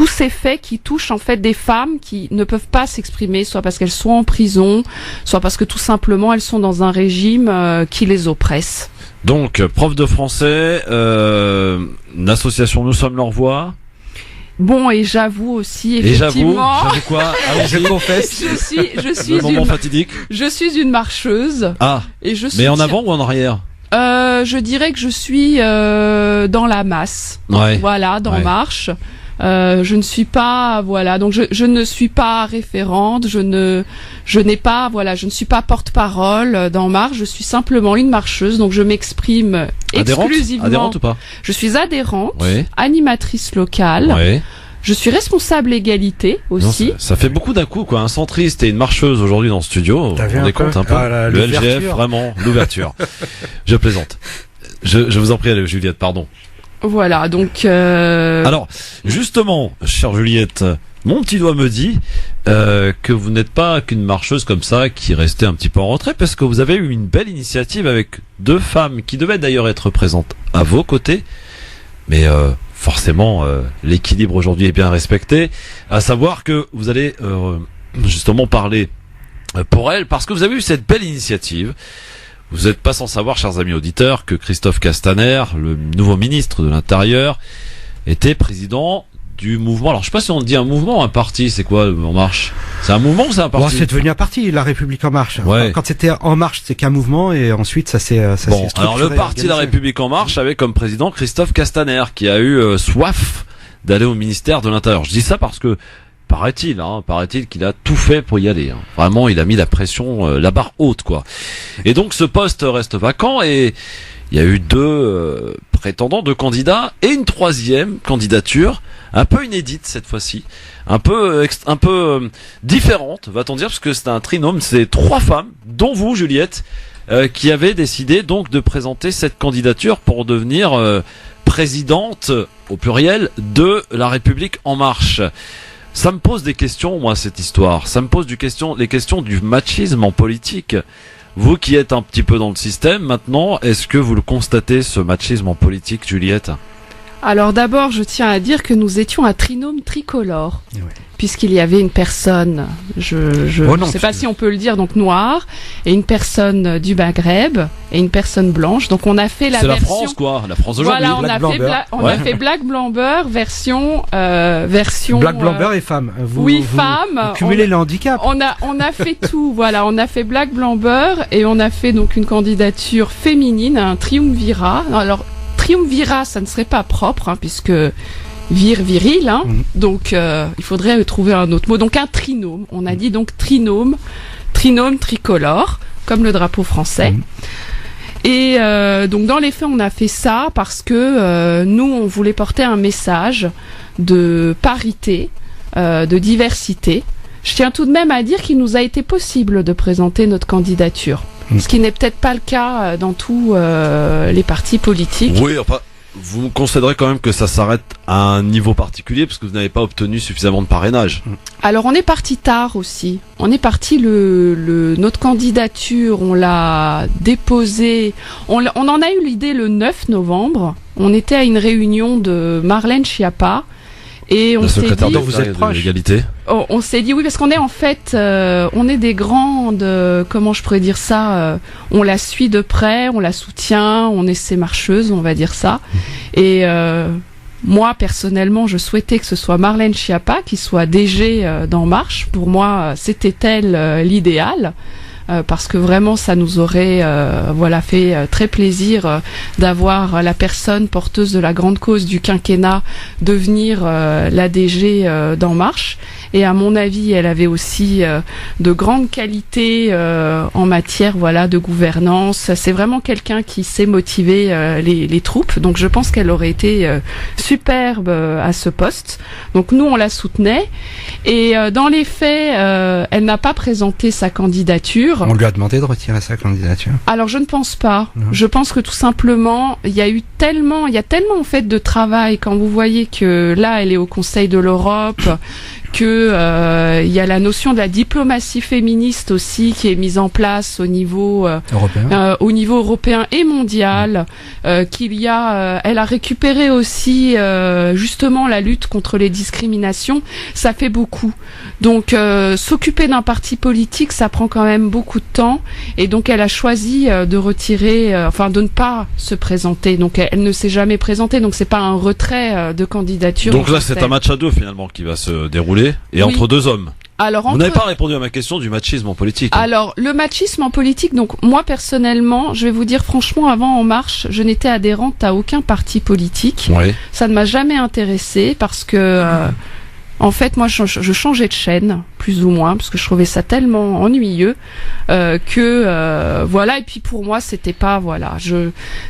ces faits qui touchent en fait des femmes qui ne peuvent pas s'exprimer, soit parce qu'elles sont en prison, soit parce que tout simplement elles sont dans un régime qui les oppresse. Donc, prof de français, l'association Nous sommes leur voix. Bon, et j'avoue aussi, effectivement. J'avoue quoi ? Ah oui, je confesse. Je suis le moment fatidique. Je suis une marcheuse. Ah. Et je suis mais en avant ou en arrière ? Je dirais que je suis dans la masse. Ouais. Voilà, dans marche. Je ne suis pas, donc je ne suis pas référente, je ne suis pas porte-parole dans Marche, je suis simplement une marcheuse, donc je m'exprime exclusivement. Adhérente ou pas ? Je suis adhérente, animatrice locale. Oui. Je suis responsable égalité aussi. Non, ça fait beaucoup d'un coup, quoi. Un centriste et une marcheuse aujourd'hui dans le studio. Vous vous rendez compte un peu le LGF, vraiment, l'ouverture. Je plaisante. Je vous en prie, Juliette, pardon. Voilà, donc... Alors, justement, chère Juliette, mon petit doigt me dit que vous n'êtes pas qu'une marcheuse comme ça qui restait un petit peu en retrait, parce que vous avez eu une belle initiative avec 2 femmes qui devaient d'ailleurs être présentes à vos côtés, mais forcément l'équilibre aujourd'hui est bien respecté, à savoir que vous allez justement parler pour elles, parce que vous avez eu cette belle initiative. Vous n'êtes pas sans savoir, chers amis auditeurs, que Christophe Castaner, le nouveau ministre de l'Intérieur, était président du mouvement. Alors, je sais pas si on dit un mouvement ou un parti. C'est quoi, En Marche? C'est un mouvement ou c'est un parti? Bon, c'est devenu un parti, La République En Marche. Ouais. Quand c'était En Marche, c'était qu'un mouvement, et ensuite, ça s'est Bon, structuré, alors le parti La République En Marche avait comme président Christophe Castaner, qui a eu soif d'aller au ministère de l'Intérieur. Je dis ça parce que, paraît-il qu'il a tout fait pour y aller. Vraiment, il a mis la pression, la barre haute, quoi. Et donc, ce poste reste vacant, et il y a eu 2 prétendants, 2 candidats, et une 3e candidature, un peu inédite cette fois-ci, un peu différente, va-t-on dire, parce que c'est un trinôme, c'est 3 femmes, dont vous, Juliette, qui avez décidé donc de présenter cette candidature pour devenir présidente, au pluriel, de La République En Marche. Ça me pose des questions, moi, cette histoire. Ça me pose les questions du machisme en politique. Vous qui êtes un petit peu dans le système maintenant, est-ce que vous le constatez, ce machisme en politique, Juliette? Alors d'abord, je tiens à dire que nous étions un trinôme tricolore, Ouais. puisqu'il y avait une personne, je ne sais pas si on peut le dire, donc noire, et une personne du Maghreb, et une personne blanche. Donc on a fait la version... C'est la France, quoi, la France d'aujourd'hui. Voilà, on a fait Black Blanc Beurre version Black Blanc Beurre et femme. Vous cumulez le handicap. On a fait tout. Voilà, on a fait Black Blanc Beurre, et on a fait donc une candidature féminine, un triumvirat. Alors triumvirat, ça ne serait pas propre, puisque viril, donc il faudrait trouver un autre mot. Donc un trinôme. On a dit donc trinôme tricolore, comme le drapeau français. Et donc dans les faits, on a fait ça parce que nous, on voulait porter un message de parité, de diversité. Je tiens tout de même à dire qu'il nous a été possible de présenter notre candidature. Ce qui n'est peut-être pas le cas dans tous les partis politiques. Oui, enfin, vous considérez quand même que ça s'arrête à un niveau particulier parce que vous n'avez pas obtenu suffisamment de parrainage. Alors on est parti tard aussi. On est parti notre candidature, on l'a déposée. On en a eu l'idée le 9 novembre. On était à une réunion de Marlène Schiappa. Et on s'est dit, vous êtes proche. On s'est dit oui, parce qu'on est en fait, on est des grandes, comment je pourrais dire ça, on la suit de près, on la soutient, on est ses marcheuses, on va dire ça. Et moi personnellement, je souhaitais que ce soit Marlène Schiappa qui soit DG d'En Marche. Pour moi, c'était elle l'idéal. Parce que vraiment ça nous aurait fait très plaisir d'avoir la personne porteuse de la grande cause du quinquennat devenir la DG d'En Marche. Et à mon avis, elle avait aussi de grandes qualités en matière de gouvernance. C'est vraiment quelqu'un qui sait motiver les troupes. Donc je pense qu'elle aurait été superbe à ce poste. Donc nous, on la soutenait. Et dans les faits, elle n'a pas présenté sa candidature. On lui a demandé de retirer sa candidature. Alors je ne pense pas. Non. Je pense que tout simplement, il y a tellement en fait de travail quand vous voyez que là, elle est au Conseil de l'Europe. Que il y a la notion de la diplomatie féministe aussi qui est mise en place au niveau européen et mondial, qu'il y a elle a récupéré aussi justement la lutte contre les discriminations, ça fait beaucoup. Donc s'occuper d'un parti politique, ça prend quand même beaucoup de temps, et donc elle a choisi de retirer de ne pas se présenter. Donc elle ne s'est jamais présentée, donc c'est pas un retrait de candidature. Donc là, c'est un match à 2 finalement qui va se dérouler. Et oui. Entre 2 hommes. Alors, vous n'avez pas répondu à ma question du machisme en politique. Alors, le machisme en politique, donc moi personnellement, je vais vous dire franchement, avant En Marche, je n'étais adhérente à aucun parti politique. Oui. Ça ne m'a jamais intéressée parce que en fait, moi, je changeais de chaîne, plus ou moins, parce que je trouvais ça tellement ennuyeux voilà. Et puis pour moi, c'était pas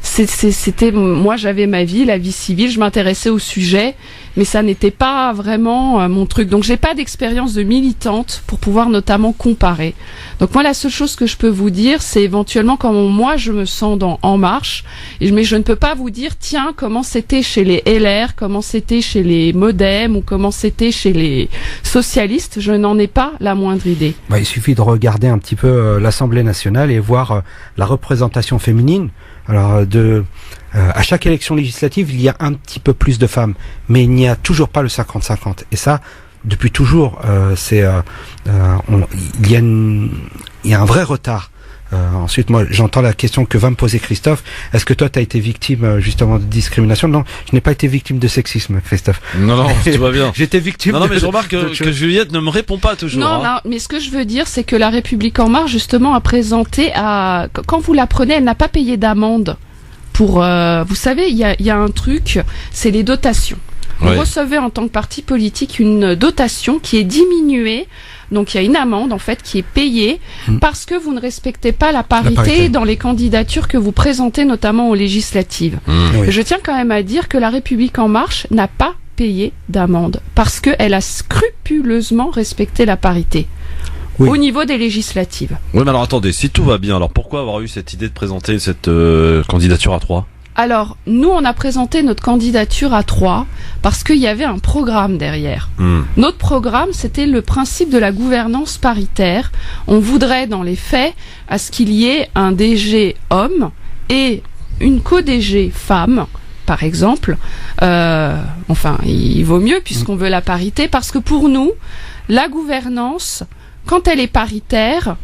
c'était moi, j'avais ma vie, la vie civile, je m'intéressais au sujet, mais ça n'était pas vraiment mon truc. Donc j'ai pas d'expérience de militante pour pouvoir notamment comparer. Donc moi, la seule chose que je peux vous dire, c'est éventuellement comment moi je me sens dans En Marche. Mais je ne peux pas vous dire, tiens, comment c'était chez les LR, comment c'était chez les Modem ou comment c'était chez les socialistes. Je n'en ai pas la moindre idée. Il suffit de regarder un petit peu l'Assemblée nationale et voir la représentation féminine. Alors à chaque élection législative, il y a un petit peu plus de femmes, mais il n'y a toujours pas le 50-50. Et ça, depuis toujours, il y a un vrai retard Ensuite, moi, j'entends la question que va me poser Christophe. Est-ce que toi, tu as été victime justement de discrimination? Non, je n'ai pas été victime de sexisme, Christophe. Non, tout va bien. J'étais victime. Non, mais je remarque que Juliette ne me répond pas toujours. Non, mais ce que je veux dire, c'est que la République en marche justement a présenté quand vous la prenez, elle n'a pas payé d'amende pour. Vous savez, il y a un truc, c'est les dotations. Vous recevez en tant que parti politique une dotation qui est diminuée. Donc il y a une amende en fait qui est payée parce que vous ne respectez pas la parité dans les candidatures que vous présentez, notamment aux législatives. Je tiens quand même à dire que la République en marche n'a pas payé d'amende parce qu'elle a scrupuleusement respecté la parité. Au niveau des législatives. Oui, mais alors attendez, si tout va bien, alors pourquoi avoir eu cette idée de présenter cette candidature à 3? Alors, nous, on a présenté notre candidature à 3 parce qu'il y avait un programme derrière. Notre programme, c'était le principe de la gouvernance paritaire. On voudrait, dans les faits, à ce qu'il y ait un DG homme et une co-DG femme, par exemple. Enfin, il vaut mieux puisqu'on veut la parité parce que pour nous, la gouvernance, quand elle est paritaire,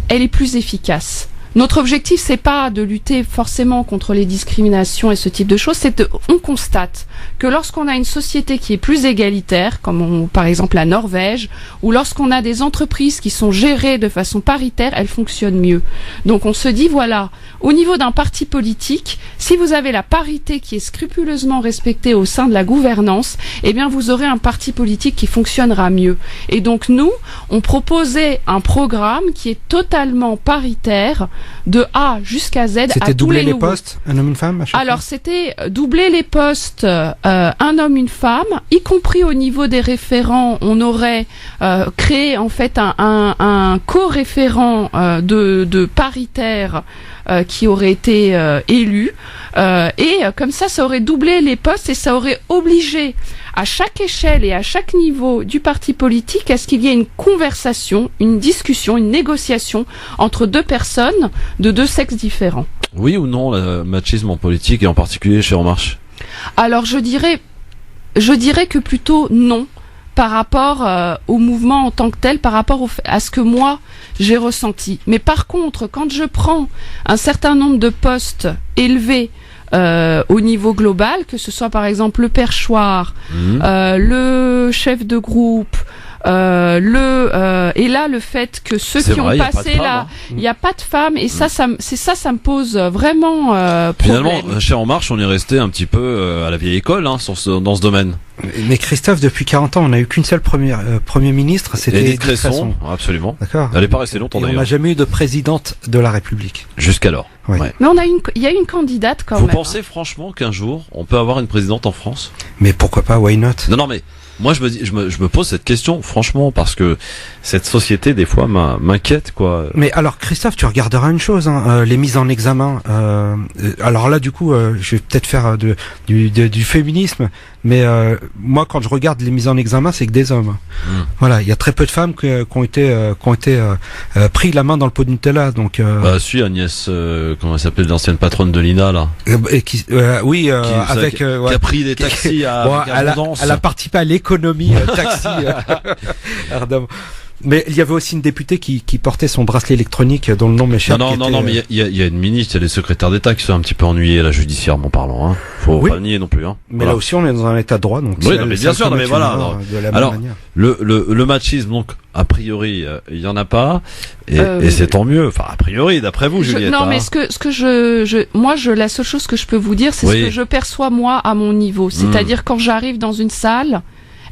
elle est plus efficace. Notre objectif, c'est pas de lutter forcément contre les discriminations et ce type de choses, on constate que lorsqu'on a une société qui est plus égalitaire, comme par exemple la Norvège, ou lorsqu'on a des entreprises qui sont gérées de façon paritaire, elles fonctionnent mieux. Donc on se dit, voilà, au niveau d'un parti politique, si vous avez la parité qui est scrupuleusement respectée au sein de la gouvernance, eh bien vous aurez un parti politique qui fonctionnera mieux. Et donc nous, on proposait un programme qui est totalement paritaire, de A jusqu'à Z. C'était doubler les postes, un homme, une femme? Alors c'était doubler les postes, un homme, une femme, y compris au niveau des référents. On aurait créé en fait un co-référent de paritaire qui aurait été élu. Et comme ça aurait doublé les postes et ça aurait obligé à chaque échelle et à chaque niveau du parti politique à ce qu'il y ait une conversation, une discussion, une négociation entre deux personnes de deux sexes différents. Oui ou non, le machisme en politique et en particulier chez En Marche? Alors je dirais que plutôt non. Par rapport au mouvement en tant que tel, par rapport à ce que moi j'ai ressenti. Mais par contre, quand je prends un certain nombre de postes élevés au niveau global, que ce soit par exemple le perchoir, le chef de groupe, et là le fait que ceux qui ont passé là, il n'y a pas de femmes et ça me pose vraiment problème. Finalement, chez En Marche, on est resté un petit peu à la vieille école dans ce domaine. Mais Christophe, depuis 40 ans, on n'a eu qu'une seule premier ministre, c'était Edith Cresson. Absolument. D'accord. Elle n'est pas restée longtemps d'ailleurs. On n'a jamais eu de présidente de la République. Jusqu'alors. Oui. Ouais. Mais il y a une candidate quand même. Vous pensez franchement qu'un jour, on peut avoir une présidente en France? Mais pourquoi pas, why not? Non, mais moi je me pose cette question franchement parce que cette société des fois m'inquiète quoi. Mais alors Christophe, tu regarderas une chose, les mises en examen. Alors là du coup, je vais peut-être faire du féminisme, mais moi quand je regarde les mises en examen, c'est que des hommes. Voilà, il y a très peu de femmes qui ont été pris la main dans le pot de Nutella. Donc bah si Agnès, comment elle s'appelle, l'ancienne patronne de l'INA là. Oui, avec qui a pris des taxis à elle a participé à l'économie taxi. Mais il y avait aussi une députée qui portait son bracelet électronique dont le nom m'échappe. Non, mais il y a une ministre, il y a des secrétaires d'État qui sont un petit peu ennuyés là judiciairement parlant. Hein. Faut pas nier non plus. Hein. Mais voilà. Là aussi on est dans un état de droit, donc. Oui, non, mais bien sûr, mais voilà. Alors le machisme, donc a priori il y en a pas, et c'est tant mieux. Enfin a priori, d'après vous, Juliette. Non, mais moi la seule chose que je peux vous dire, c'est ce que je perçois moi à mon niveau. C'est-à-dire quand j'arrive dans une salle.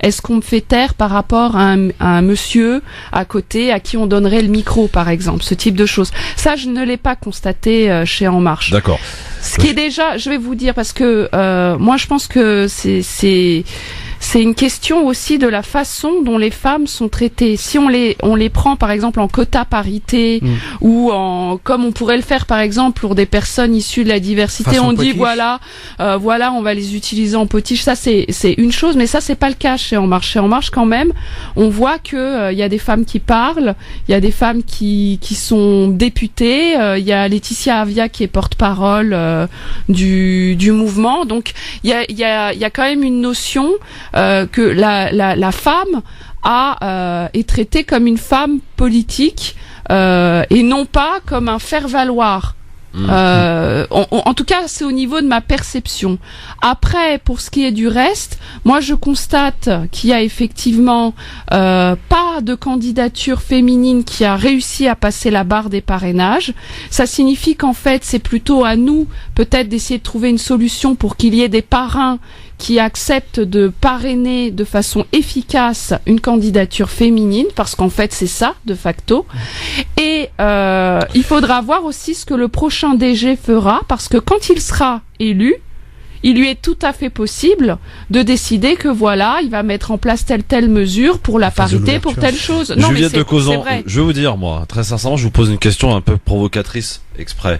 Est-ce qu'on me fait taire par rapport à un monsieur à côté à qui on donnerait le micro, par exemple, ce type de choses? Ça, je ne l'ai pas constaté chez En Marche. D'accord. Ce qui est déjà, je vais vous dire, parce que moi, je pense que c'est une question aussi de la façon dont les femmes sont traitées. Si on les prend par exemple en quota parité ou comme on pourrait le faire par exemple pour des personnes issues de la diversité, on dit voilà, on va les utiliser en potiche. Ça c'est une chose, mais ça c'est pas le cas chez En Marche. Chez En Marche quand même, on voit que y a des femmes qui parlent, il y a des femmes qui sont députées, il y a Laetitia Avia qui est porte-parole du mouvement. Donc il y a quand même une notion que la femme est traitée comme une femme politique et non pas comme un faire-valoir. En tout cas, c'est au niveau de ma perception. Après, pour ce qui est du reste, moi je constate qu'il y a effectivement pas de candidature féminine qui a réussi à passer la barre des parrainages. Ça signifie qu'en fait, c'est plutôt à nous peut-être d'essayer de trouver une solution pour qu'il y ait des parrains qui acceptent de parrainer de façon efficace une candidature féminine, parce qu'en fait c'est ça de facto. Et il faudra voir aussi ce que le prochain DG fera, parce que quand il sera élu, il lui est tout à fait possible de décider que voilà, il va mettre en place telle mesure pour la parité, pour telle chose. Non, Juliette mais de Cauzan, c'est vrai. je vais vous dire, moi, très sincèrement, je vous pose une question un peu provocatrice exprès.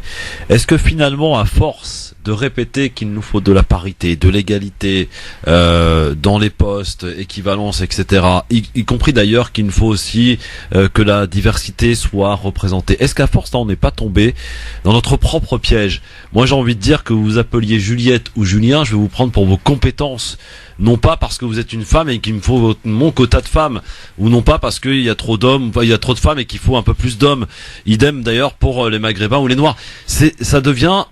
Est-ce que finalement, à force de répéter qu'il nous faut de la parité, de l'égalité dans les postes, équivalence, etc., y compris d'ailleurs qu'il nous faut aussi que la diversité soit représentée, est-ce qu'à force là, on n'est pas tombé dans notre propre piège? Moi, j'ai envie de dire que vous appeliez Juliette ou Julien, je vais vous prendre pour vos compétences, non pas parce que vous êtes une femme et qu'il me faut mon quota de femmes, ou non pas parce qu'il y a trop d'hommes, il y a trop de femmes et qu'il faut un peu plus d'hommes. Idem d'ailleurs pour les Maghrébins ou les Noirs. Ça devient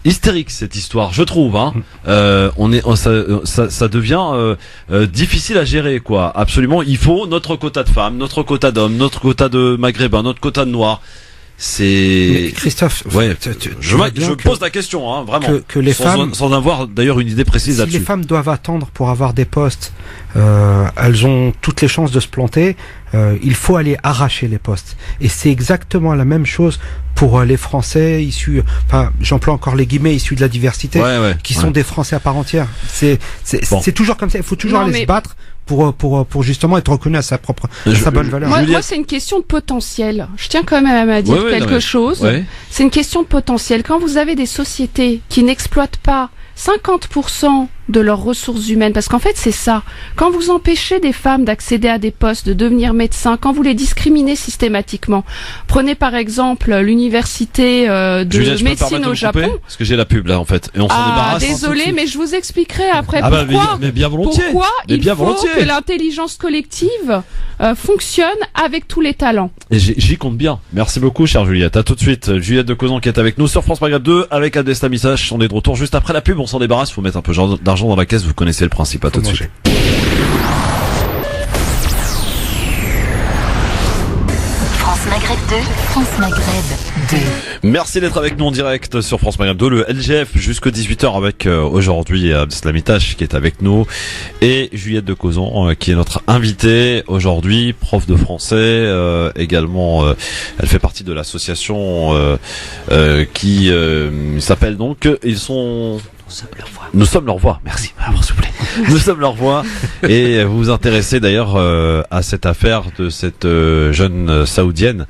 hystérique cette histoire, je trouve. Ça devient difficile à gérer, quoi. Absolument, il faut notre quota de femmes, notre quota d'hommes, notre quota de Maghrébins, notre quota de Noirs. Mais Christophe, je pose la question, hein, vraiment, que les femmes, sans avoir d'ailleurs une idée précise là-dessus. Si les femmes doivent attendre pour avoir des postes, elles ont toutes les chances de se planter. Il faut aller arracher les postes, et c'est exactement la même chose pour les Français issus, enfin, j'emploie encore les guillemets, issus de la diversité, qui sont des Français à part entière. C'est toujours comme ça. Il faut toujours aller se battre pour justement être reconnu à sa bonne valeur. Moi, c'est une question de potentiel. Je tiens quand même à dire quelque chose. C'est une question de potentiel. Quand vous avez des sociétés qui n'exploitent pas 50% de leurs ressources humaines, parce qu'en fait c'est ça, quand vous empêchez des femmes d'accéder à des postes, de devenir médecins, quand vous les discriminez systématiquement, prenez par exemple l'université de médecine au Japon, parce que j'ai la pub là en fait, et on s'en débarrasse. Désolé, mais je vous expliquerai après mais bien volontiers. Pourquoi il faut que l'intelligence collective fonctionne avec tous les talents. Et j'y compte bien. Merci beaucoup, chère Juliette. À tout de suite, Juliette de Cauzan qui est avec nous sur France Maghreb 2 avec Abdeslam-Issach. On est de retour juste après la pub. On s'en débarrasse. Faut mettre un peu d'argent dans la caisse. Vous connaissez le principe. À tout de suite. France Maghreb 2, France Maghreb 2. Merci d'être avec nous en direct sur France Maghreb 2, le LGF jusqu'à 18h avec aujourd'hui Abdeslam-Issach qui est avec nous et Juliette de Cauzan qui est notre invitée aujourd'hui, prof de français également. Elle fait partie de l'association qui s'appelle donc Nous sommes leur voix. Merci. Alors, s'il vous plaît. Nous sommes leur voix. Et vous vous intéressez d'ailleurs à cette affaire de cette jeune saoudienne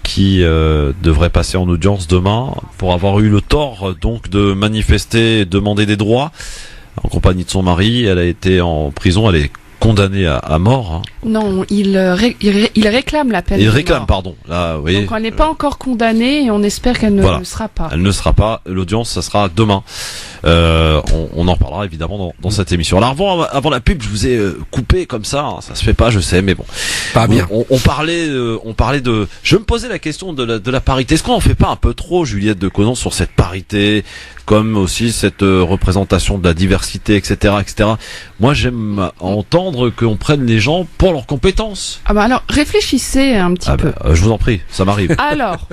qui devrait passer en audience demain pour avoir eu le tort donc de manifester et demander des droits en compagnie de son mari. Elle a été en prison, elle est condamnée à mort. Hein. Non, il réclame la peine. Il réclame, pardon. Là, vous voyez, donc elle n'est pas encore condamnée et on espère qu'elle ne le sera pas. Elle ne sera pas. L'audience, ça sera demain. On en reparlera évidemment dans cette émission. Alors avant la pub, je vous ai coupé comme ça. Hein, ça se fait pas, je sais, mais bon. Pas bien. On parlait de. Je me posais la question de la parité. Est-ce qu'on en fait pas un peu trop, Juliette de Cauzan, sur cette parité, comme aussi cette représentation de la diversité, etc., etc. Moi, j'aime entendre qu'on prenne les gens pour leurs compétences. Ah bah alors réfléchissez un petit peu. Je vous en prie, ça m'arrive. Alors.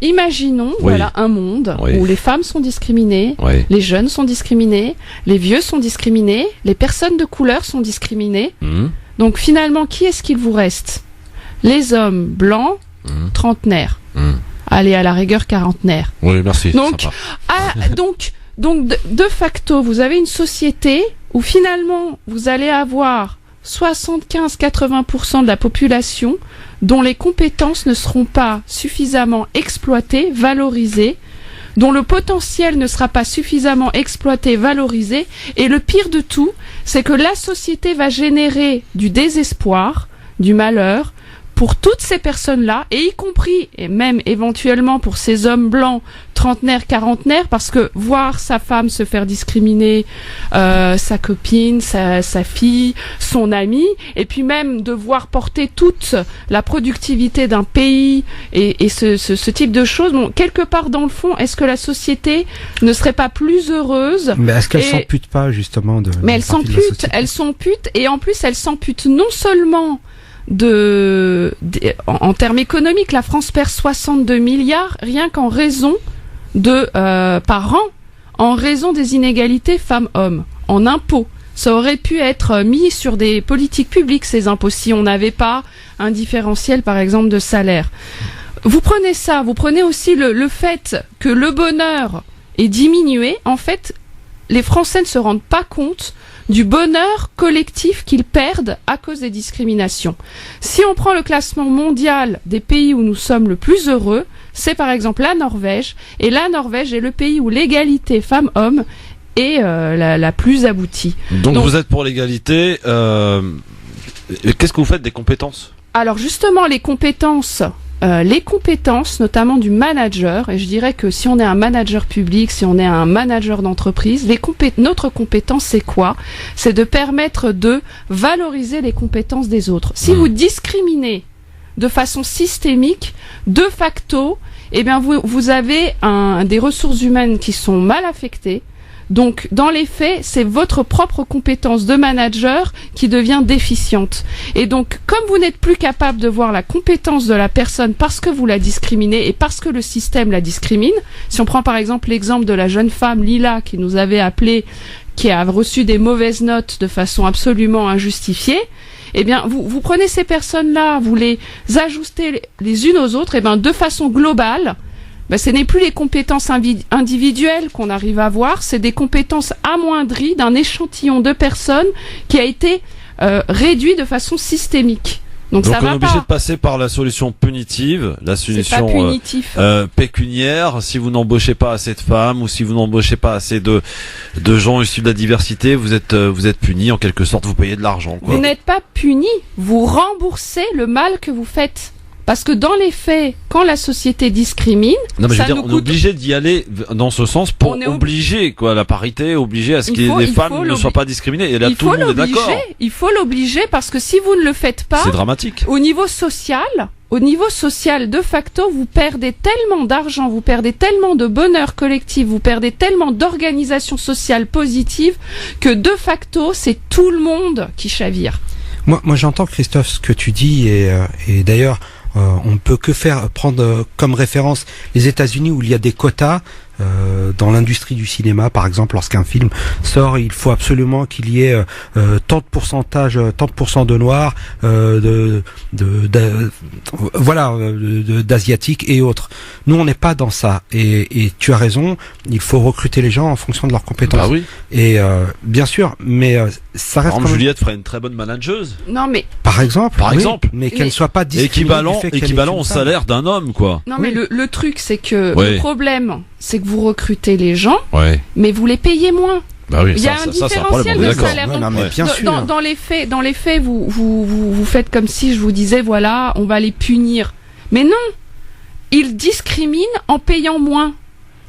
Imaginons un monde où les femmes sont discriminées, les jeunes sont discriminés, les vieux sont discriminés, les personnes de couleur sont discriminées. Donc finalement, qui est-ce qu'il vous reste? Les hommes blancs, trentenaires. Allez, à la rigueur, quarantenaires. Oui, merci. Donc, de facto, vous avez une société où finalement, vous allez avoir 75-80% de la population dont les compétences ne seront pas suffisamment exploitées, valorisées, dont le potentiel ne sera pas suffisamment exploité, valorisé, et le pire de tout, c'est que la société va générer du désespoir, du malheur, pour toutes ces personnes-là, et y compris, et même éventuellement pour ces hommes blancs, trentenaires, quarantenaires, parce que voir sa femme se faire discriminer, sa copine, sa fille, son ami, et puis même devoir porter toute la productivité d'un pays et ce type de choses, bon, quelque part dans le fond, est-ce que la société ne serait pas plus heureuse? Mais est-ce qu'elle s'ampute pas justement de... Mais elles s'amputent, et en plus elles s'amputent non seulement en termes économiques, la France perd 62 milliards rien qu'en raison par an, en raison des inégalités femmes-hommes, en impôts. Ça aurait pu être mis sur des politiques publiques, ces impôts, si on n'avait pas un différentiel, par exemple, de salaire. Vous prenez ça, vous prenez aussi le fait que le bonheur est diminué. En fait, les Français ne se rendent pas compte du bonheur collectif qu'ils perdent à cause des discriminations. Si on prend le classement mondial des pays où nous sommes le plus heureux, c'est par exemple la Norvège, et la Norvège est le pays où l'égalité femmes-hommes est la plus aboutie. Donc vous êtes pour l'égalité, qu'est-ce que vous faites des compétences? Alors justement, les compétences, notamment du manager, et je dirais que si on est un manager public, si on est un manager d'entreprise, notre compétence, c'est quoi? C'est de permettre de valoriser les compétences des autres. Si vous discriminez de façon systémique, de facto, eh bien vous avez des ressources humaines qui sont mal affectées. Donc, dans les faits, c'est votre propre compétence de manager qui devient déficiente. Et donc, comme vous n'êtes plus capable de voir la compétence de la personne parce que vous la discriminez et parce que le système la discrimine, si on prend par exemple l'exemple de la jeune femme Lila qui nous avait appelé, qui a reçu des mauvaises notes de façon absolument injustifiée, eh bien, vous prenez ces personnes-là, vous les ajustez les unes aux autres, et bien, de façon globale, ce n'est plus les compétences individuelles qu'on arrive à voir, c'est des compétences amoindries d'un échantillon de personnes qui a été réduit de façon systémique. Donc ça on va est obligé pas. de passer par la solution punitive, la solution pécuniaire. Si vous n'embauchez pas assez de femmes ou si vous n'embauchez pas assez de gens issus de la diversité, vous êtes puni en quelque sorte, vous payez de l'argent. Vous n'êtes pas puni, vous remboursez le mal que vous faites. Parce que dans les faits, quand la société discrimine, on est obligé d'y aller dans ce sens pour obliger la parité, obliger à ce que les femmes ne soient pas discriminées. Et là, tout le monde est d'accord. Il faut l'obliger parce que si vous ne le faites pas, c'est dramatique. Au niveau social, de facto, vous perdez tellement d'argent, vous perdez tellement de bonheur collectif, vous perdez tellement d'organisation sociale positive que de facto, c'est tout le monde qui chavire. Moi, j'entends, Christophe, ce que tu dis et d'ailleurs, on peut que prendre comme référence les États-Unis où il y a des quotas dans l'industrie du cinéma, par exemple, lorsqu'un film sort, il faut absolument qu'il y ait tant de pourcents de noirs, d'asiatiques et autres. Nous, on n'est pas dans ça. Et tu as raison, il faut recruter les gens en fonction de leurs compétences. Bah oui. Et bien sûr, mais ça reste. Par exemple, Juliette ferait une très bonne manageuse. Non, mais par exemple, mais qu'elle ne soit pas discriminée. Équivalent au salaire d'un homme, quoi. Non, mais le truc, c'est que le problème, c'est que vous recrutez les gens, mais vous les payez moins. Bah oui, il y a un différentiel de salaire. Dans les faits, vous faites comme si je vous disais, voilà, on va les punir. Mais non, ils discriminent en payant moins.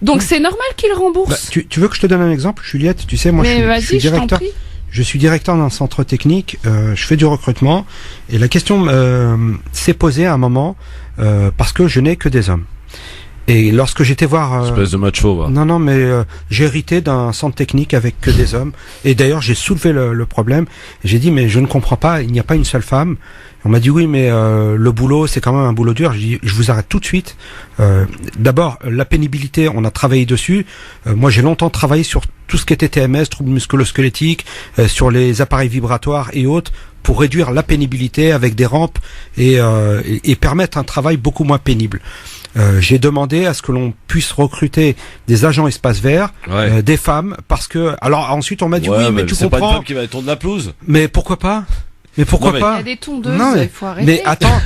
Donc c'est normal qu'ils remboursent. Tu veux que je te donne un exemple, Juliette? Tu sais, moi, je suis directeur. Je suis directeur d'un centre technique, je fais du recrutement, et la question s'est posée à un moment parce que je n'ai que des hommes. Et lorsque j'étais voir... espèce de macho, va. Non, mais j'ai hérité d'un centre technique avec que des hommes. Et d'ailleurs, j'ai soulevé le problème. J'ai dit, mais je ne comprends pas, il n'y a pas une seule femme. On m'a dit, oui, mais le boulot, c'est quand même un boulot dur. J'ai dit, je vous arrête tout de suite. D'abord, la pénibilité, on a travaillé dessus. Moi, j'ai longtemps travaillé sur tout ce qui était TMS, troubles musculo-squelettiques, sur les appareils vibratoires et autres, pour réduire la pénibilité avec des rampes et permettre un travail beaucoup moins pénible. J'ai demandé à ce que l'on puisse recruter des agents espace vert, des femmes, parce que... Alors ensuite on m'a dit, oui, mais tu comprends... c'est pas une femme qui va étendre la pelouse. Mais pourquoi pas? Mais pourquoi Non, mais- pas? Il y a des tondeuses, Non, il faut arrêter. Mais attends,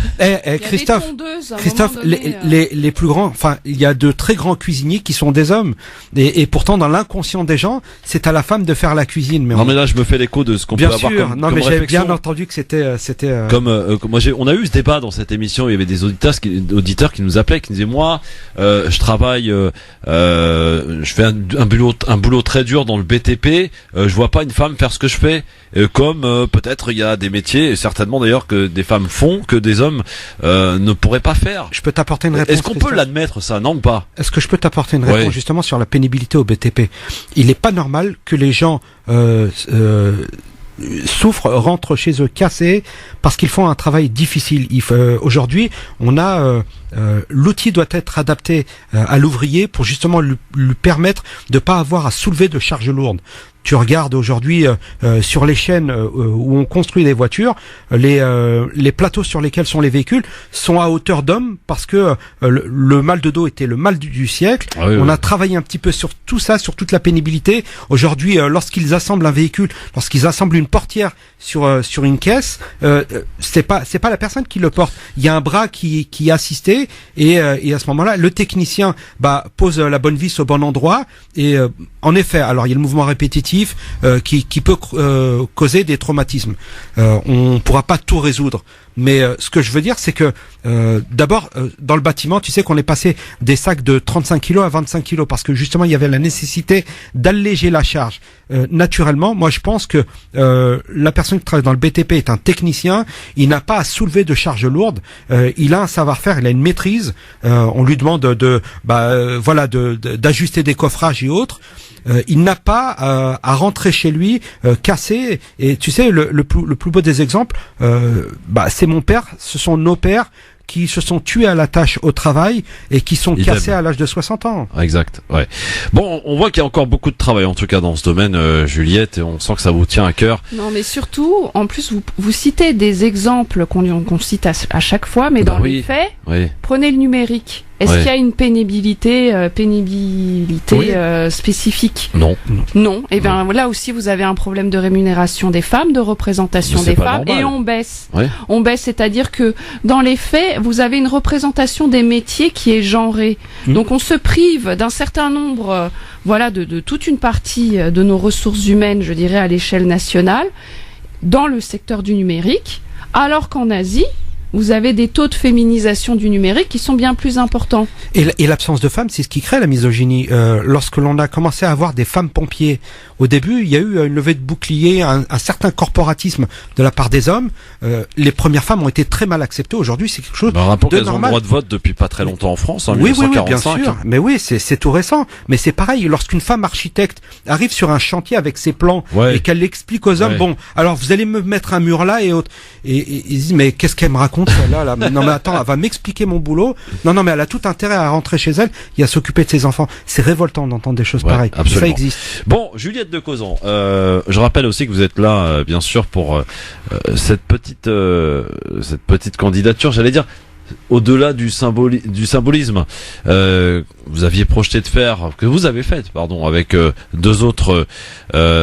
Christophe, Il y a des tondeuses, à un Christophe, moment donné, les plus grands, enfin, il y a de très grands cuisiniers qui sont des hommes, et pourtant dans l'inconscient des gens, c'est à la femme de faire la cuisine. Mais Non mais là je me fais l'écho de ce qu'on peut bien avoir sûr, comme, non comme mais j'ai réflexion. bien entendu que c'était. Comme moi on a eu ce débat dans cette émission, il y avait des auditeurs qui nous appelaient, qui nous disaient moi je travaille, je fais un boulot très dur dans le BTP, je vois pas une femme faire ce que je fais, comme peut-être il y a des métiers, et certainement d'ailleurs que des femmes font, que des hommes ne pourraient pas faire. Je peux t'apporter une réponse. Est-ce qu'on peut Christophe l'admettre ça, non ou pas? Est-ce que je peux t'apporter une réponse Ouais. justement sur la pénibilité au BTP? Il n'est pas normal que les gens souffrent, rentrent chez eux cassés parce qu'ils font un travail difficile. Aujourd'hui, on a l'outil doit être adapté à l'ouvrier pour justement lui permettre de pas avoir à soulever de charges lourdes. Tu regardes aujourd'hui sur les chaînes où on construit des voitures, les plateaux sur lesquels sont les véhicules sont à hauteur d'homme parce que le mal de dos était le mal du siècle. Ah oui, on oui. a travaillé un petit peu sur tout ça, sur toute la pénibilité. Aujourd'hui, lorsqu'ils assemblent un véhicule, lorsqu'ils assemblent une portière sur une caisse, c'est pas la personne qui le porte. Il y a un bras qui est assisté et à ce moment-là, le technicien pose la bonne vis au bon endroit et en effet, alors il y a le mouvement répétitif qui peut causer des traumatismes. On pourra pas tout résoudre, mais ce que je veux dire, c'est que d'abord dans le bâtiment, tu sais qu'on est passé des sacs de 35 kilos à 25 kilos parce que justement il y avait la nécessité d'alléger la charge. Naturellement, moi je pense que la personne qui travaille dans le BTP est un technicien, il n'a pas à soulever de charges lourdes, il a un savoir-faire, il a une maîtrise, on lui demande d'ajuster des coffrages et autres. Il n'a pas à rentrer chez lui cassé. Et tu sais, le plus beau des exemples, c'est mon père, ce sont nos pères qui se sont tués à la tâche au travail et qui sont cassés à l'âge de 60 ans. Exact, ouais. Bon, on voit qu'il y a encore beaucoup de travail en tout cas dans ce domaine, Juliette, et on sent que ça vous tient à cœur. Non, mais surtout, en plus, vous citez des exemples qu'on cite à chaque fois, mais dans les faits, prenez le numérique. Est-ce qu'il y a une pénibilité spécifique? Non. Non. Et bien là aussi, vous avez un problème de rémunération des femmes, de représentation des femmes, et on baisse. Ouais. On baisse, c'est-à-dire que dans les faits, vous avez une représentation des métiers qui est genrée. Donc on se prive d'un certain nombre, de toute une partie de nos ressources humaines, je dirais à l'échelle nationale, dans le secteur du numérique, alors qu'en Asie, vous avez des taux de féminisation du numérique qui sont bien plus importants. Et l'absence de femmes, c'est ce qui crée la misogynie. Lorsque l'on a commencé à avoir des femmes pompiers, au début, il y a eu une levée de bouclier, un certain corporatisme de la part des hommes. Les premières femmes ont été très mal acceptées. Aujourd'hui, c'est quelque chose Rappelons de qu'elles ont le normal. droit de vote depuis pas très longtemps en France, Oui, 1945. bien sûr. Mais oui, c'est tout récent. Mais c'est pareil, lorsqu'une femme architecte arrive sur un chantier avec ses plans et qu'elle explique aux hommes, bon, alors vous allez me mettre un mur là et autres. Et ils disent, mais qu'est-ce qu'elle me raconte celle-là là? Non mais attends, elle va m'expliquer mon boulot. Non mais elle a tout intérêt à rentrer chez elle et à s'occuper de ses enfants. C'est révoltant d'entendre des choses pareilles. Absolument. Ça existe. Bon, Juliette de Cauzan, je rappelle aussi que vous êtes là, bien sûr, pour cette petite candidature, j'allais dire, au-delà du symbolisme, vous aviez projeté de faire, que vous avez fait, avec deux autres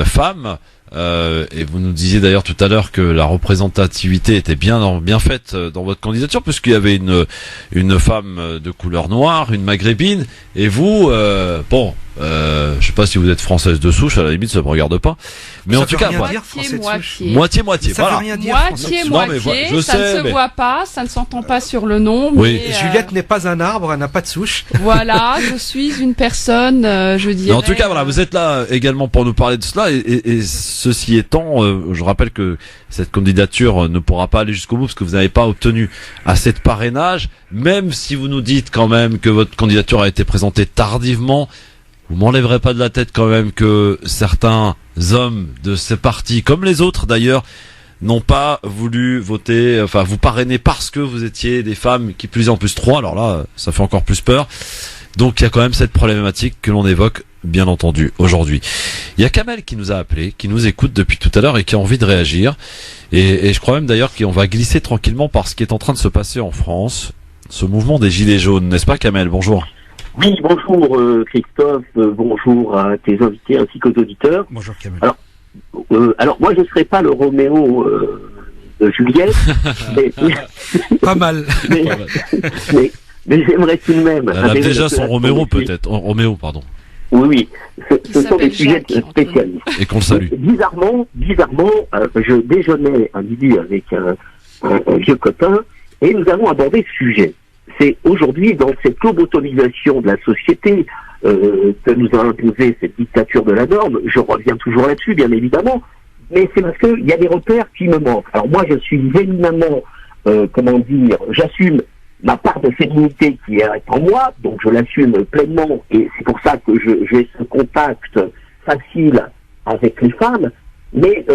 femmes. Et vous nous disiez d'ailleurs tout à l'heure que la représentativité était bien faite dans votre candidature, puisqu'il y avait une femme de couleur noire, une maghrébine, et vous, je sais pas si vous êtes française de souche, à la limite ça me regarde pas, mais ça en tout cas, moitié. Ça voilà. veut rien dire. Moitié, ça ne se voit pas, ça ne s'entend pas sur le nom. Oui. Mais, Juliette n'est pas un arbre, elle n'a pas de souche. Voilà, je suis une personne, je dirais. Mais en tout cas, voilà, vous êtes là également pour nous parler de cela, et ceci étant, je rappelle que cette candidature ne pourra pas aller jusqu'au bout parce que vous n'avez pas obtenu assez de parrainage, même si vous nous dites quand même que votre candidature a été présentée tardivement. Vous m'enlèverez pas de la tête quand même que certains hommes de ces partis, comme les autres d'ailleurs, n'ont pas voulu voter, vous parrainer parce que vous étiez des femmes, qui plus est en plus 3, alors là, ça fait encore plus peur. Donc il y a quand même cette problématique que l'on évoque, bien entendu, aujourd'hui. Il y a Kamel qui nous a appelé, qui nous écoute depuis tout à l'heure et qui a envie de réagir. Et je crois même d'ailleurs qu'on va glisser tranquillement par ce qui est en train de se passer en France, ce mouvement des Gilets jaunes, n'est-ce pas Kamel? Bonjour. Oui, bonjour Christophe, bonjour à tes invités ainsi qu'aux auditeurs. Bonjour Kamel. Alors moi je ne serai pas le Roméo Juliette. Pas mal. Mais j'aimerais tout de même... Elle a déjà son Roméo, peut-être. Roméo, pardon. Oui, ce sont des sujets spécialistes. Et qu'on le salue. Bizarrement, je déjeunais à midi avec un vieux copain, et nous avons abordé ce sujet. C'est aujourd'hui, dans cette lobotomisation de la société que nous a imposé cette dictature de la norme, je reviens toujours là-dessus, bien évidemment, mais c'est parce qu'il y a des repères qui me manquent. Alors moi, je suis éminemment, j'assume ma part de féminité qui est en moi, donc je l'assume pleinement, et c'est pour ça que j'ai ce contact facile avec les femmes, mais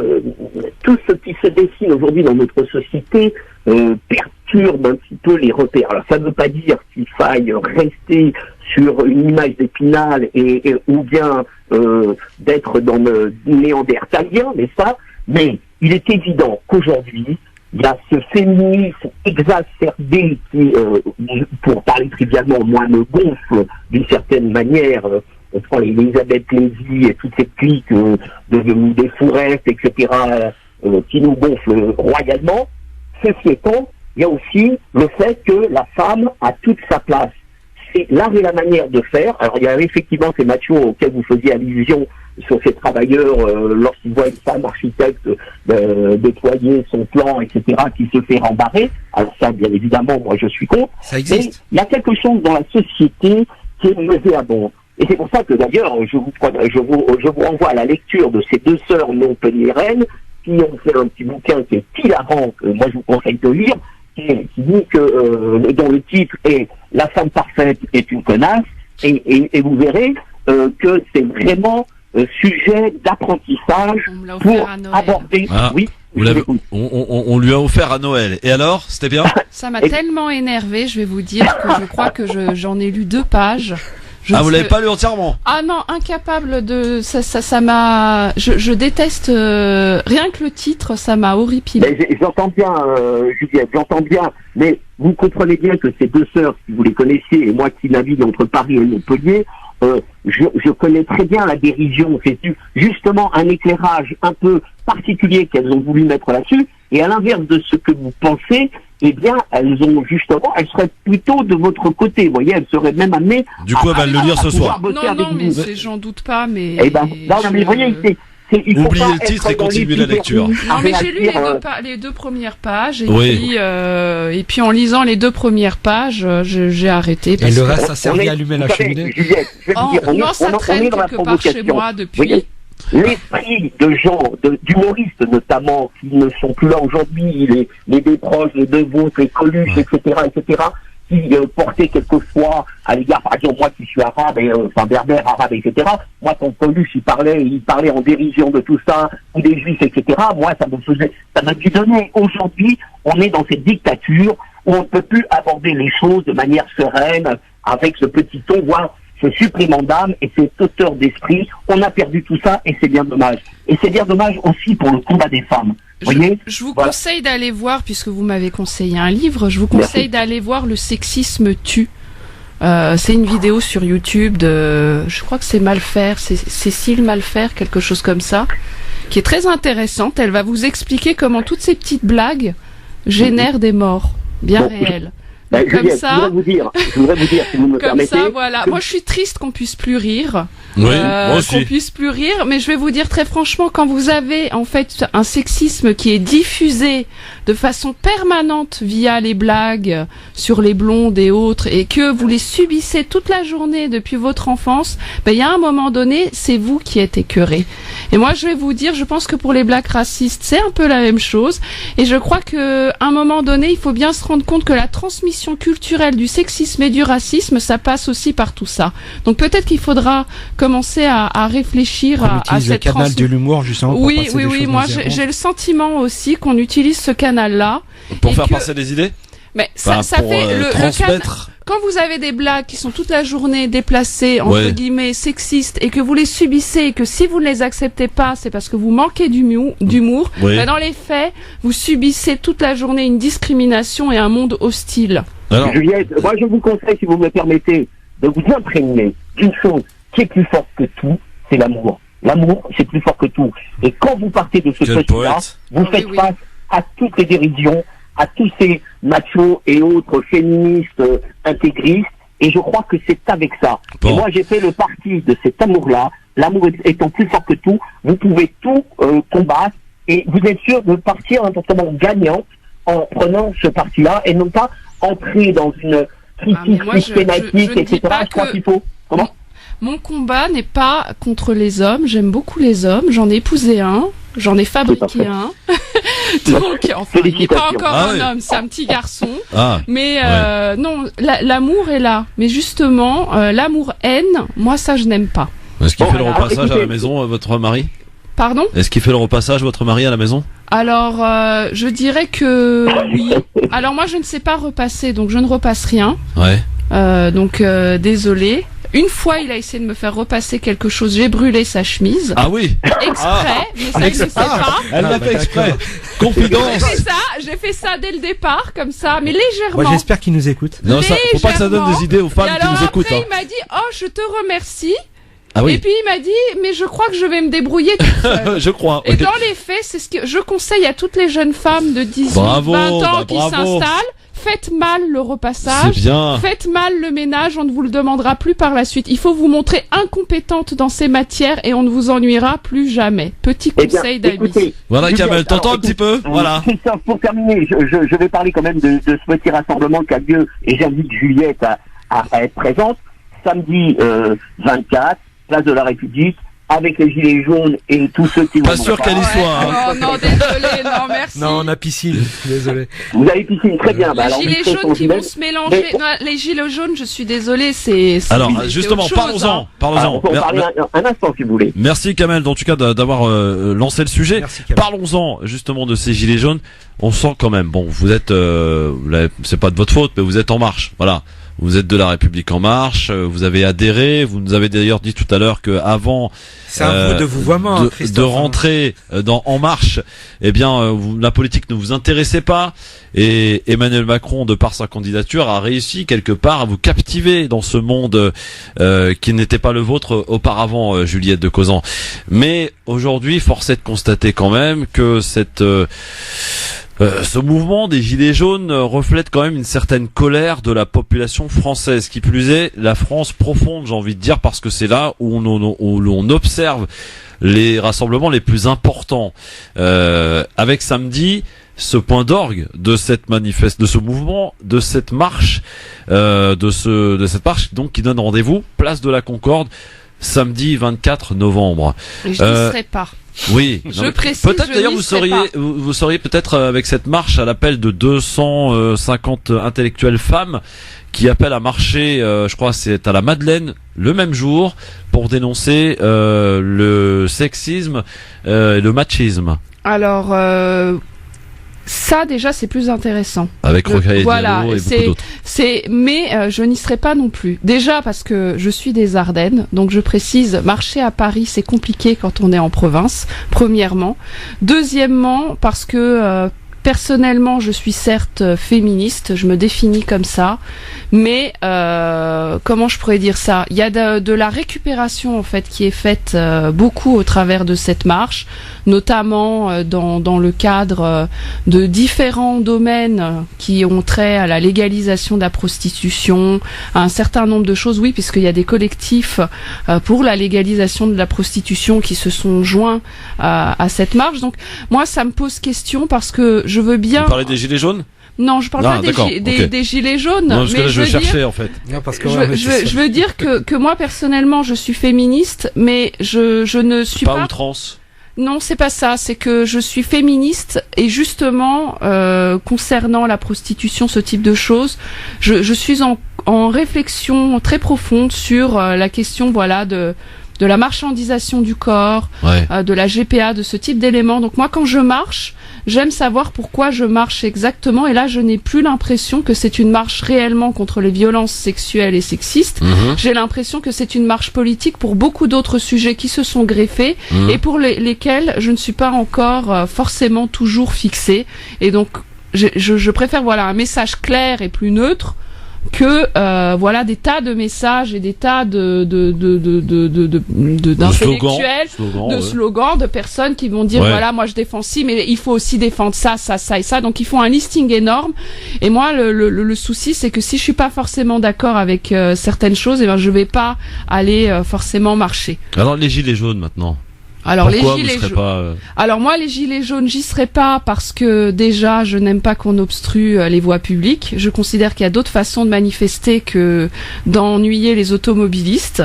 tout ce qui se dessine aujourd'hui dans notre société perturbe un petit peu les repères. Alors ça ne veut pas dire qu'il faille rester sur une image d'Épinal ou bien d'être dans le néandertalien, mais il est évident qu'aujourd'hui, il y a ce féminisme exacerbé qui, pour parler trivialement, moi, me gonfle d'une certaine manière. On prend les Elisabeth Lévy et toutes ces cliques des Fourest, etc., qui nous gonflent royalement. Ceci étant, il y a aussi le fait que la femme a toute sa place. C'est l'art et la manière de faire. Alors, il y a effectivement ces machos auxquels vous faisiez allusion sur ces travailleurs, lorsqu'ils voient une femme architecte déployer son plan, etc., qui se fait rembarrer. Alors ça, bien évidemment, moi, je suis contre. Ça existe. Mais il y a quelque chose dans la société qui est nauséabond. Et c'est pour ça que, d'ailleurs, je vous renvoie à la lecture de ces deux sœurs non péniennes qui ont fait un petit bouquin qui est hilarant, que moi, je vous conseille de lire, qui dit que, dont le titre est « La femme parfaite est une connasse », et vous verrez que c'est vraiment sujet d'apprentissage pour aborder... Ah, oui, on lui a offert à Noël. Et alors, c'était bien? Ça m'a tellement énervé, je vais vous dire, que je crois que j'en ai lu 2 pages. Vous l'avez pas lu entièrement? Ah non, incapable de... Ça m'a... Je déteste... rien que le titre, ça m'a horripilé. J'entends bien, Juliette, j'entends bien. Mais vous comprenez bien que ces deux sœurs, si vous les connaissiez, et moi qui navigue entre Paris et Montpellier, je connais très bien la dérision. C'est justement un éclairage un peu particulier qu'elles ont voulu mettre là-dessus. Et à l'inverse de ce que vous pensez, eh bien, elles seraient plutôt de votre côté. Vous voyez, elles seraient même amenées. Du coup, elle va le lire ce soir. Non, mais j'en doute pas, mais. Eh ben, non, mais vous voyez, oubliez le titre et continuez la lecture. Non, mais j'ai lu les 2 premières pages, et puis en lisant les 2 premières pages, j'ai arrété. Et le reste, ça servait à allumer la cheminée. Non, ça traîne quelque part chez moi depuis. L'esprit de gens, d'humoristes notamment, qui ne sont plus là aujourd'hui, les Desproges, les Devos, les Coluche, etc., qui portaient quelquefois à l'égard, par exemple, moi qui suis arabe, berbère, arabe, etc., moi quand Coluche, il parlait en dérision de tout ça, ou des juifs, etc., moi ça m'a dû donner. Aujourd'hui, on est dans cette dictature où on ne peut plus aborder les choses de manière sereine, avec ce petit ton, voire ce supplément d'âme et cet auteur d'esprit. On a perdu tout ça et c'est bien dommage. Et c'est bien dommage aussi pour le combat des femmes. Je vous conseille d'aller voir, puisque vous m'avez conseillé un livre, je vous conseille d'aller voir Le sexisme tue. C'est une vidéo sur YouTube je crois que c'est Malfer, c'est Cécile Malfer, quelque chose comme ça, qui est très intéressante. Elle va vous expliquer comment toutes ces petites blagues génèrent des morts bien réelles. Comme ça, je voudrais vous dire, si vous me permettez. Comme ça, voilà. Moi, je suis triste qu'on puisse plus rire. Oui, moi aussi. Qu'on puisse plus rire, mais je vais vous dire très franchement, quand vous avez, en fait, un sexisme qui est diffusé de façon permanente via les blagues sur les blondes et autres, et que vous les subissez toute la journée depuis votre enfance, il y a un moment donné, c'est vous qui êtes écœurés. Et moi, je vais vous dire, je pense que pour les blagues racistes, c'est un peu la même chose, et je crois que, à un moment donné, il faut bien se rendre compte que la transmission culturelle du sexisme et du racisme, ça passe aussi par tout ça. Donc peut-être qu'il faudra commencer à réfléchir à cette le canal de l'humour justement. Oui. Moi j'ai le sentiment aussi qu'on utilise ce canal-là pour faire passer des idées. Mais ça fait le canal. Quand vous avez des blagues qui sont toute la journée déplacées, entre guillemets, sexistes, et que vous les subissez, et que si vous ne les acceptez pas, c'est parce que vous manquez d'humour, dans les faits, vous subissez toute la journée une discrimination et un monde hostile. Alors... Juliette, moi je vous conseille, si vous me permettez, de vous imprégner d'une chose qui est plus forte que tout, c'est l'amour. L'amour, c'est plus fort que tout. Et quand vous partez de ce postulat, vous faites face à toutes les dérisions, à tous ces machos et autres féministes intégristes. Et je crois que c'est avec ça. Bon. Et moi, j'ai fait le parti de cet amour-là. L'amour étant plus fort que tout, vous pouvez tout combattre et vous êtes sûr de partir totalement gagnant en prenant ce parti-là et non pas entrer dans une critique systématique, etc. Je crois qu'il faut... Comment ? Mon combat n'est pas contre les hommes. J'aime beaucoup les hommes. J'en ai épousé un. J'en ai fabriqué un. Donc, enfin, il n'est pas encore un homme, c'est un petit garçon. Mais non, l'amour est là. Mais justement, l'amour-haine, moi, ça, je n'aime pas. Est-ce qu'il fait le repassage à la maison, votre mari ? Pardon ? Est-ce qu'il fait le repassage, votre mari, à la maison ? Alors, je dirais que oui. Alors, moi, je ne sais pas repasser, donc je ne repasse rien. Ouais. Donc, désolé. Une fois, il a essayé de me faire repasser quelque chose. J'ai brûlé sa chemise. Ah oui. Exprès, mais ça, il ne sait pas. Elle l'a fait exprès. Confidence. J'ai fait ça dès le départ, comme ça, mais légèrement. Moi, j'espère qu'il nous écoute. Non, ça, faut pas que ça donne des idées aux femmes qui nous écoutent. Après, il m'a dit, oh, je te remercie. Ah oui. Et puis il m'a dit, mais je crois que je vais me débrouiller toute seule. Je crois. Et dans les faits, c'est ce que je conseille à toutes les jeunes femmes de 18, 20 ans qui s'installent. Faites mal le repassage. C'est bien. Faites mal le ménage, on ne vous le demandera plus par la suite. Il faut vous montrer incompétente dans ces matières et on ne vous ennuiera plus jamais. Petit conseil d'Ali. Voilà, Kamel, t'entends un petit peu? Voilà. Christophe, pour terminer, je vais parler quand même de ce petit rassemblement qui a lieu et j'invite Juliette à être présente. Samedi 24, place de la République, avec les gilets jaunes et tous ceux qui... Pas sûr qu'elle y soit. Hein. Non, désolé, non, merci. Non, on a piscine, désolé. Vous avez piscine, très bien. Les gilets jaunes qui vont se mélanger. Non, les gilets jaunes, je suis désolé, c'est... Alors, justement, parlons-en. On peut en parler un instant, si vous voulez. Merci, Kamel, en tout cas, d'avoir lancé le sujet. Parlons-en, justement, de ces gilets jaunes. On sent quand même, bon, vous êtes... c'est pas de votre faute, mais vous êtes en marche, voilà. Vous êtes de la République en marche, vous avez adhéré, vous nous avez d'ailleurs dit tout à l'heure que avant de rentrer dans En Marche, eh bien la politique ne vous intéressait pas et Emmanuel Macron, de par sa candidature, a réussi quelque part à vous captiver dans ce monde qui n'était pas le vôtre auparavant, Juliette de Cauzan. Mais aujourd'hui, force est de constater quand même que ce mouvement des Gilets jaunes reflète quand même une certaine colère de la population française. Qui plus est, la France profonde, j'ai envie de dire, parce que c'est là où l'on observe les rassemblements les plus importants. Avec samedi, ce point d'orgue de cette de ce mouvement, de cette marche, de cette marche donc qui donne rendez-vous place de la Concorde, samedi 24 novembre. Et je n'y serai pas. Oui, je précise. Peut-être d'ailleurs vous seriez peut-être avec cette marche à l'appel de 250 intellectuelles femmes qui appellent à marcher, je crois c'est à la Madeleine le même jour pour dénoncer le sexisme et le machisme. Alors ça déjà c'est plus intéressant. Avec Rocaille voilà, et beaucoup d'autres. Mais je n'y serai pas non plus. Déjà parce que je suis des Ardennes, donc je précise, marcher à Paris c'est compliqué quand on est en province. Premièrement, deuxièmement parce que personnellement, je suis certes féministe, je me définis comme ça, mais comment je pourrais dire ça ? Il y a de la récupération en fait qui est faite beaucoup au travers de cette marche, notamment dans le cadre de différents domaines qui ont trait à la légalisation de la prostitution, à un certain nombre de choses, oui, puisqu'il y a des collectifs pour la légalisation de la prostitution qui se sont joints à cette marche. Donc moi, ça me pose question parce que je veux bien... Vous parlez des gilets jaunes ? Non, je parle pas des gilets jaunes. Non, parce que là, je cherchais en fait. Non, parce que je veux dire que moi personnellement, je suis féministe, mais je ne suis pas... Pas outrance. Non, c'est pas ça. C'est que je suis féministe et justement concernant la prostitution, ce type de choses, je suis en réflexion très profonde sur la question, voilà, de la marchandisation du corps, de la GPA, de ce type d'éléments. Donc moi, quand je marche, j'aime savoir pourquoi je marche exactement. Et là, je n'ai plus l'impression que c'est une marche réellement contre les violences sexuelles et sexistes. J'ai l'impression que c'est une marche politique pour beaucoup d'autres sujets qui se sont greffés et pour lesquels je ne suis pas encore forcément toujours fixée. Et donc, je préfère, voilà, un message clair et plus neutre que voilà des tas de messages et des tas d'intellectuels, slogans, de personnes qui vont dire voilà, moi je défends ci, mais il faut aussi défendre ça, ça, ça et ça. Donc ils font un listing énorme. Et moi le souci c'est que si je suis pas forcément d'accord avec certaines choses, et ben je vais pas aller forcément marcher. Alors les gilets jaunes maintenant. Alors pourquoi les gilets jaunes. Alors moi les gilets jaunes, j'y serai pas parce que déjà je n'aime pas qu'on obstrue les voies publiques. Je considère qu'il y a d'autres façons de manifester que d'ennuyer les automobilistes,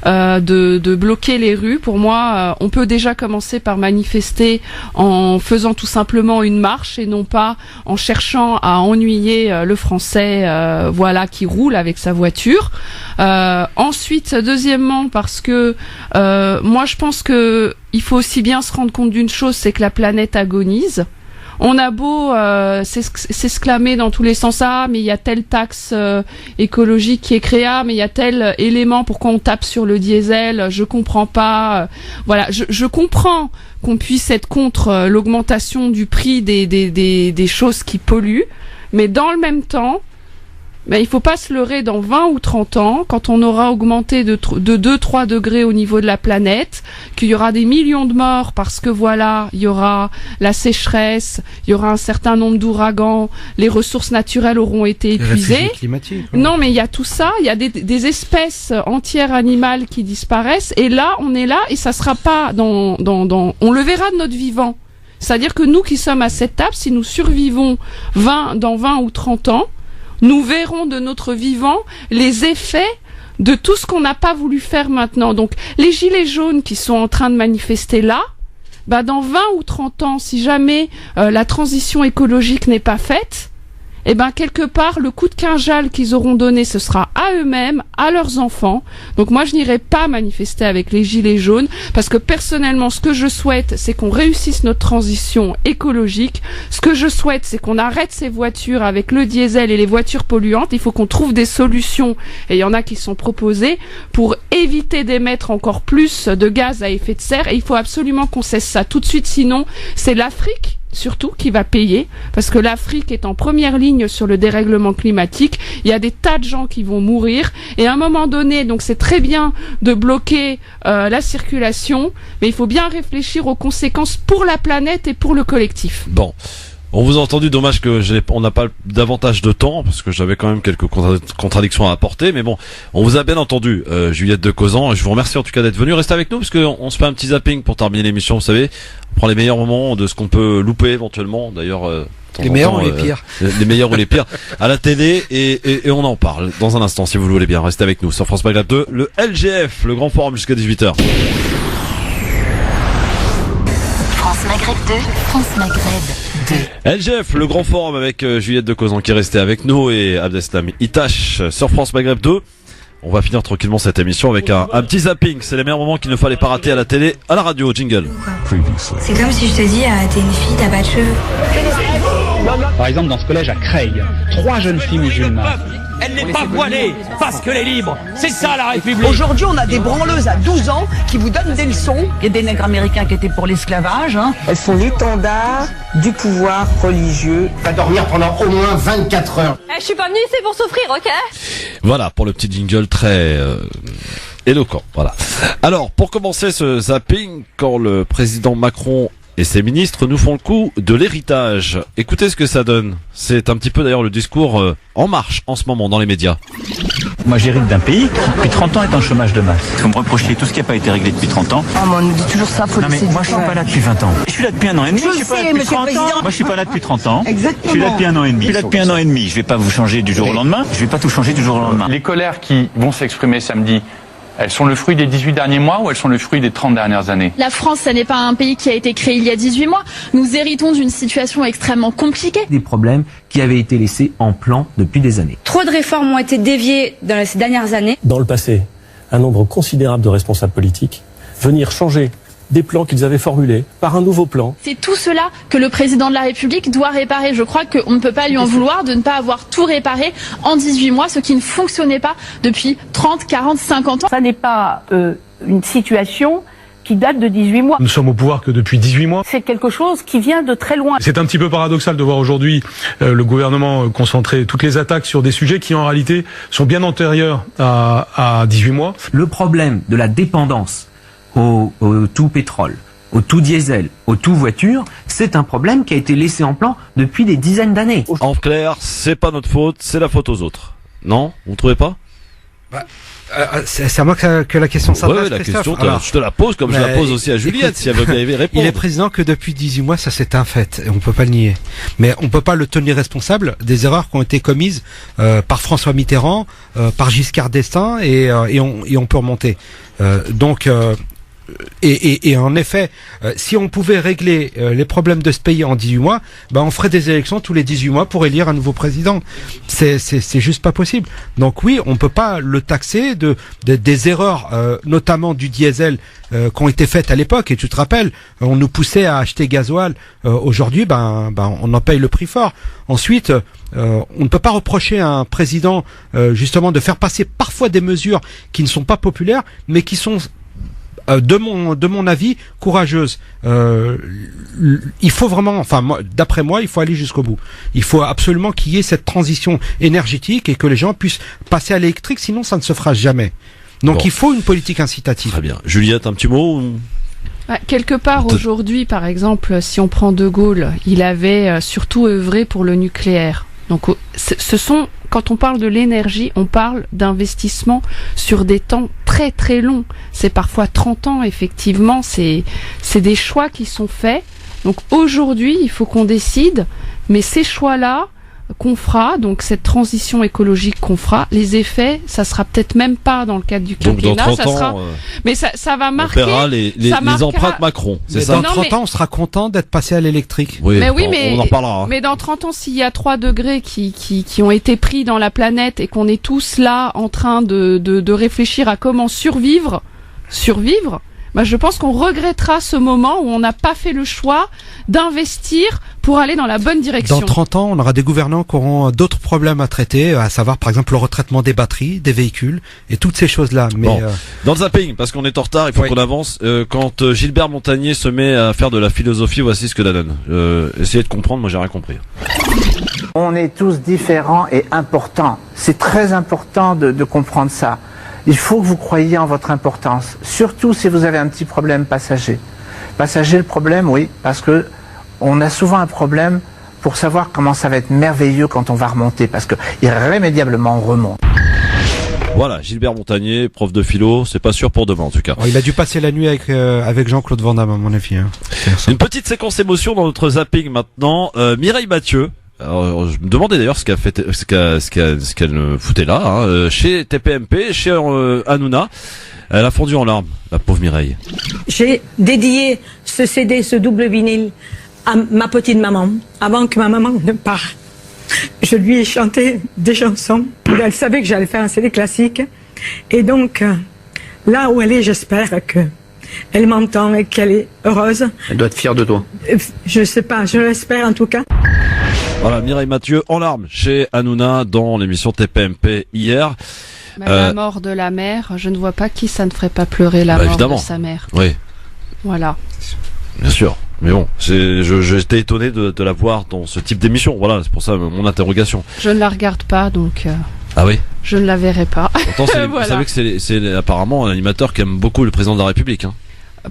de bloquer les rues. Pour moi, on peut déjà commencer par manifester en faisant tout simplement une marche et non pas en cherchant à ennuyer le Français, voilà, qui roule avec sa voiture. Ensuite, deuxièmement, parce que moi je pense que il faut aussi bien se rendre compte d'une chose, c'est que la planète agonise. On a beau s'exclamer dans tous les sens, mais il y a telle taxe écologique qui est créée, mais il y a tel élément, pourquoi on tape sur le diesel, je comprends pas. Voilà, je comprends qu'on puisse être contre l'augmentation du prix des choses qui polluent, mais dans le même temps, il faut pas se leurrer dans 20 ou 30 ans, quand on aura augmenté de 2-3 degrés au niveau de la planète, qu'il y aura des millions de morts parce que voilà, il y aura la sécheresse, il y aura un certain nombre d'ouragans, les ressources naturelles auront été épuisées. Non, mais il y a tout ça, il y a des espèces entières animales qui disparaissent, et là, on est là, et ça sera pas on le verra de notre vivant. C'est-à-dire que nous qui sommes à cette table, si nous survivons dans 20 ou 30 ans, nous verrons de notre vivant les effets de tout ce qu'on n'a pas voulu faire maintenant. Donc, les gilets jaunes qui sont en train de manifester là, dans 20 ou 30 ans, si jamais la transition écologique n'est pas faite, quelque part, le coup de quinjal qu'ils auront donné, ce sera à eux-mêmes, à leurs enfants. Donc moi, je n'irai pas manifester avec les gilets jaunes, parce que personnellement, ce que je souhaite, c'est qu'on réussisse notre transition écologique. Ce que je souhaite, c'est qu'on arrête ces voitures avec le diesel et les voitures polluantes. Il faut qu'on trouve des solutions, et il y en a qui sont proposées, pour éviter d'émettre encore plus de gaz à effet de serre. Et il faut absolument qu'on cesse ça tout de suite, sinon c'est l'Afrique surtout qui va payer, parce que l'Afrique est en première ligne sur le dérèglement climatique. Il y a des tas de gens qui vont mourir, et à un moment donné, donc c'est très bien de bloquer la circulation, mais il faut bien réfléchir aux conséquences pour la planète et pour le collectif. Bon. On vous a entendu, dommage que on n'a pas davantage de temps, parce que j'avais quand même quelques contradictions à apporter, mais bon, on vous a bien entendu, Juliette de Cauzan, et je vous remercie en tout cas d'être venue. Restez avec nous, parce qu'on se fait un petit zapping pour terminer l'émission, vous savez, on prend les meilleurs moments de ce qu'on peut louper éventuellement, d'ailleurs... les meilleurs ou les pires. Les meilleurs ou les pires à la télé, et on en parle dans un instant, si vous le voulez bien. Restez avec nous sur France Maghreb 2, le LGF, le grand forum jusqu'à 18h. France Maghreb 2, France Maghreb 2. LGF, le grand forum avec Juliette de Cauzan qui est restée avec nous, et Abdeslam Itache sur France Maghreb 2. On va finir tranquillement cette émission avec un petit zapping. C'est les meilleurs moments qu'il ne fallait pas rater à la télé, à la radio. Jingle. C'est comme si je te dis, t'es une fille, t'as pas de cheveux. Par exemple, dans ce collège à Creil, 3 jeunes filles musulmanes. Elle n'est pas voilée parce qu'elle est libre. C'est ça la République. Aujourd'hui, on a des branleuses à 12 ans qui vous donnent des leçons. Il y a des nègres américains qui étaient pour l'esclavage. Elles sont l'étendard du pouvoir religieux. Va dormir pendant au moins 24 heures. Je suis pas venue ici pour souffrir, ok? Voilà, pour le petit jingle très éloquent. Voilà. Alors, pour commencer ce zapping, quand le président Macron et ses ministres nous font le coup de l'héritage. Écoutez ce que ça donne. C'est un petit peu d'ailleurs le discours en marche en ce moment dans les médias. Moi j'hérite d'un pays qui depuis 30 ans est en chômage de masse. Vous me reprochez tout ce qui n'a pas été réglé depuis 30 ans. Ah, mais on nous dit toujours ça, faut non, mais moi je suis pas là depuis 20 ans. Je suis là depuis 1 an et demi. Je suis pas là depuis 30 ans. Moi je suis pas là depuis 30 ans. Exactement. Je suis là depuis 1 an et demi. Je suis là depuis 1 an et demi. Je vais pas vous changer du jour au lendemain. Je vais pas tout changer du jour au lendemain. Les colères qui vont s'exprimer samedi, elles sont le fruit des 18 derniers mois ou elles sont le fruit des 30 dernières années? La France, ça n'est pas un pays qui a été créé il y a 18 mois. Nous héritons d'une situation extrêmement compliquée. Des problèmes qui avaient été laissés en plan depuis des années. Trop de réformes ont été déviées dans ces dernières années. Dans le passé, un nombre considérable de responsables politiques venir changer des plans qu'ils avaient formulés par un nouveau plan. C'est tout cela que le président de la République doit réparer. Je crois qu'on ne peut pas lui en vouloir de ne pas avoir tout réparé en 18 mois, ce qui ne fonctionnait pas depuis 30, 40, 50 ans. Ça n'est pas une situation qui date de 18 mois. Nous sommes au pouvoir que depuis 18 mois. C'est quelque chose qui vient de très loin. C'est un petit peu paradoxal de voir aujourd'hui le gouvernement concentrer toutes les attaques sur des sujets qui en réalité sont bien antérieurs à 18 mois. Le problème de la dépendance au tout pétrole, au tout diesel, au tout voiture, c'est un problème qui a été laissé en plan depuis des dizaines d'années. En clair, c'est pas notre faute, c'est la faute aux autres. Non, vous ne trouvez pas? C'est à moi que la question s'adresse. Ouais, la question, je te la pose comme je la pose aussi à Juliette, si elle veut bien y répondre. Il est président que depuis 18 mois, ça c'est un fait, et on peut pas le nier. Mais on peut pas le tenir responsable des erreurs qui ont été commises par François Mitterrand, par Giscard d'Estaing, et on peut remonter. Et en effet, si on pouvait régler les problèmes de ce pays en 18 mois, on ferait des élections tous les 18 mois pour élire un nouveau président. C'est juste pas possible. Donc oui, on peut pas le taxer des erreurs, notamment du diesel, qui ont été faites à l'époque. Et tu te rappelles, on nous poussait à acheter gasoil. Aujourd'hui, on en paye le prix fort. Ensuite, on ne peut pas reprocher à un président justement de faire passer parfois des mesures qui ne sont pas populaires, mais qui sont de mon avis, courageuse. Il faut vraiment, d'après moi, il faut aller jusqu'au bout. Il faut absolument qu'il y ait cette transition énergétique et que les gens puissent passer à l'électrique, sinon ça ne se fera jamais. Donc il faut une politique incitative. Très bien. Juliette, un petit mot Quelque part, aujourd'hui, par exemple, si on prend De Gaulle, il avait surtout œuvré pour le nucléaire. Donc, quand on parle de l'énergie, on parle d'investissement sur des temps très très longs. C'est parfois 30 ans, effectivement. C'est des choix qui sont faits. Donc aujourd'hui, il faut qu'on décide. Mais ces choix-là qu'on fera, donc cette transition écologique qu'on fera, les effets, ça sera peut-être même pas dans le cadre du quinquennat. Donc dans 30 ans, mais ça va marquer. On verra les empreintes Macron. C'est ça. Dans 30 ans, on sera content d'être passé à l'électrique. Oui, on en reparlera. Mais dans 30 ans, s'il y a 3 degrés qui ont été pris dans la planète et qu'on est tous là en train de réfléchir à comment survivre, je pense qu'on regrettera ce moment où on n'a pas fait le choix d'investir pour aller dans la bonne direction. Dans 30 ans, on aura des gouvernants qui auront d'autres problèmes à traiter, à savoir par exemple le retraitement des batteries, des véhicules et toutes ces choses-là. Mais dans le zapping, parce qu'on est en retard, il faut qu'on avance. Quand Gilbert Montagnier se met à faire de la philosophie, voici ce que ça donne. Essayez de comprendre, moi j'ai rien compris. On est tous différents et importants. C'est très important de comprendre ça. Il faut que vous croyiez en votre importance, surtout si vous avez un petit problème passager. Passager, le problème, oui, parce que on a souvent un problème pour savoir comment ça va être merveilleux quand on va remonter, parce que irrémédiablement on remonte. Voilà, Gilbert Montagnier, prof de philo, c'est pas sûr pour demain en tout cas. Il a dû passer la nuit avec Jean-Claude Van Damme à mon avis. Une petite séquence émotion dans notre zapping maintenant. Mireille Mathieu. Alors, je me demandais d'ailleurs ce qu'elle foutait là, chez TPMP, chez Hanouna. Elle a fondu en larmes, la pauvre Mireille. J'ai dédié ce CD, ce double vinyle, à ma petite maman, avant que ma maman ne parte. Je lui ai chanté des chansons. Elle savait que j'allais faire un CD classique. Et donc, là où elle est, j'espère qu'elle m'entend et qu'elle est heureuse. Elle doit être fière de toi. Je sais pas, je l'espère en tout cas. Voilà, Mireille Mathieu en larmes chez Hanouna dans l'émission TPMP hier. La mort de la mère, je ne vois pas qui ça ne ferait pas pleurer la mort évidemment. De sa mère. Oui. Voilà. Bien sûr. Mais bon, j'étais étonné de la voir dans ce type d'émission. Voilà, c'est pour ça mon interrogation. Je ne la regarde pas, donc... Ah oui. Je ne la verrai pas. Pourtant, voilà. Vous savez que c'est apparemment un animateur qui aime beaucoup le président de la République.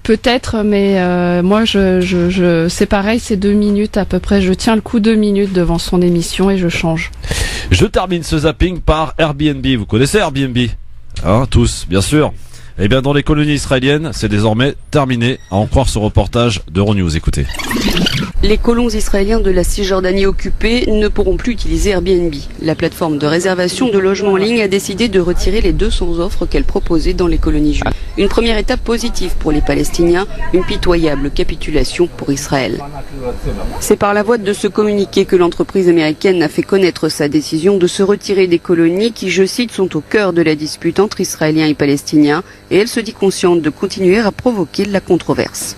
Peut-être, mais moi, c'est pareil, c'est 2 minutes à peu près. Je tiens le coup 2 minutes devant son émission et je change. Je termine ce zapping par Airbnb. Vous connaissez Airbnb, tous, bien sûr. Eh bien, dans les colonies israéliennes, c'est désormais terminé. À en croire ce reportage d'Euronews. Écoutez. Les colons israéliens de la Cisjordanie occupée ne pourront plus utiliser Airbnb. La plateforme de réservation de logements en ligne a décidé de retirer les 200 offres qu'elle proposait dans les colonies juives. Une première étape positive pour les Palestiniens, une pitoyable capitulation pour Israël. C'est par la voie de ce communiqué que l'entreprise américaine a fait connaître sa décision de se retirer des colonies qui, je cite, sont au cœur de la dispute entre Israéliens et Palestiniens, et elle se dit consciente de continuer à provoquer la controverse.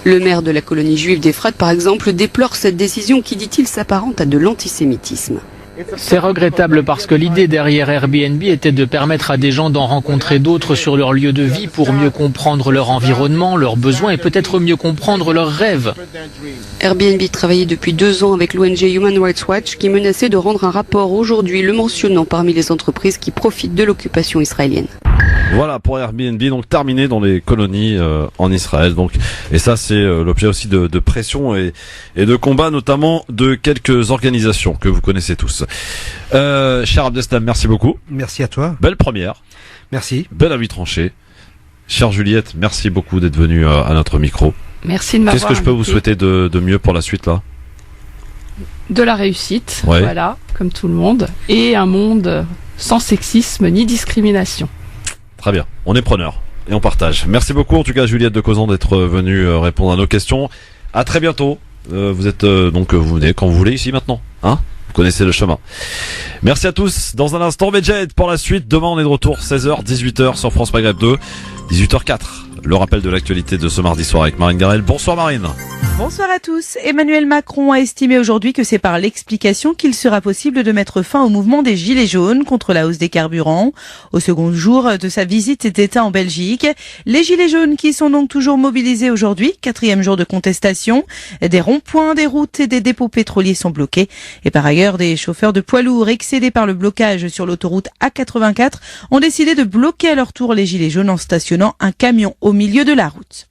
Le maire de la colonie juive d'Ephrate, par exemple, déplore cette décision qui, dit-il, s'apparente à de l'antisémitisme. C'est regrettable parce que l'idée derrière Airbnb était de permettre à des gens d'en rencontrer d'autres sur leur lieu de vie pour mieux comprendre leur environnement, leurs besoins et peut-être mieux comprendre leurs rêves. Airbnb travaillait depuis 2 ans avec l'ONG Human Rights Watch qui menaçait de rendre un rapport aujourd'hui le mentionnant parmi les entreprises qui profitent de l'occupation israélienne. Voilà pour Airbnb, donc terminé dans les colonies en Israël. Donc, et ça c'est l'objet aussi de pression et de combat, notamment de quelques organisations que vous connaissez tous. Cher Abdeslam, merci beaucoup. Merci à toi. Belle première. Merci. Belle avis tranché. Chère Juliette, merci beaucoup d'être venue à notre micro. Merci de m'avoir Qu'est-ce que je peux vous invité. souhaiter de mieux pour la suite là? De la réussite, Ouais. voilà, comme tout le monde, et un monde sans sexisme ni discrimination. Très bien, on est preneur et on partage. Merci beaucoup en tout cas Juliette de Causan d'être venue répondre à nos questions. À très bientôt. Vous êtes donc vous venez quand vous voulez ici maintenant, hein? Vous connaissez le chemin. Merci à tous. Dans un instant, Medjed pour la suite. Demain on est de retour 16h, 18h sur France Maghreb 2, 18h04. Le rappel de l'actualité de ce mardi soir avec Marine Garel. Bonsoir Marine. Bonsoir à tous. Emmanuel Macron a estimé aujourd'hui que c'est par l'explication qu'il sera possible de mettre fin au mouvement des Gilets jaunes contre la hausse des carburants. Au second jour de sa visite d'État en Belgique, les Gilets jaunes qui sont donc toujours mobilisés aujourd'hui, 4e jour de contestation. Des ronds-points, des routes et des dépôts pétroliers sont bloqués. Et par ailleurs, des chauffeurs de poids lourds excédés par le blocage sur l'autoroute A84 ont décidé de bloquer à leur tour les Gilets jaunes en stationnant un camion au milieu de la route.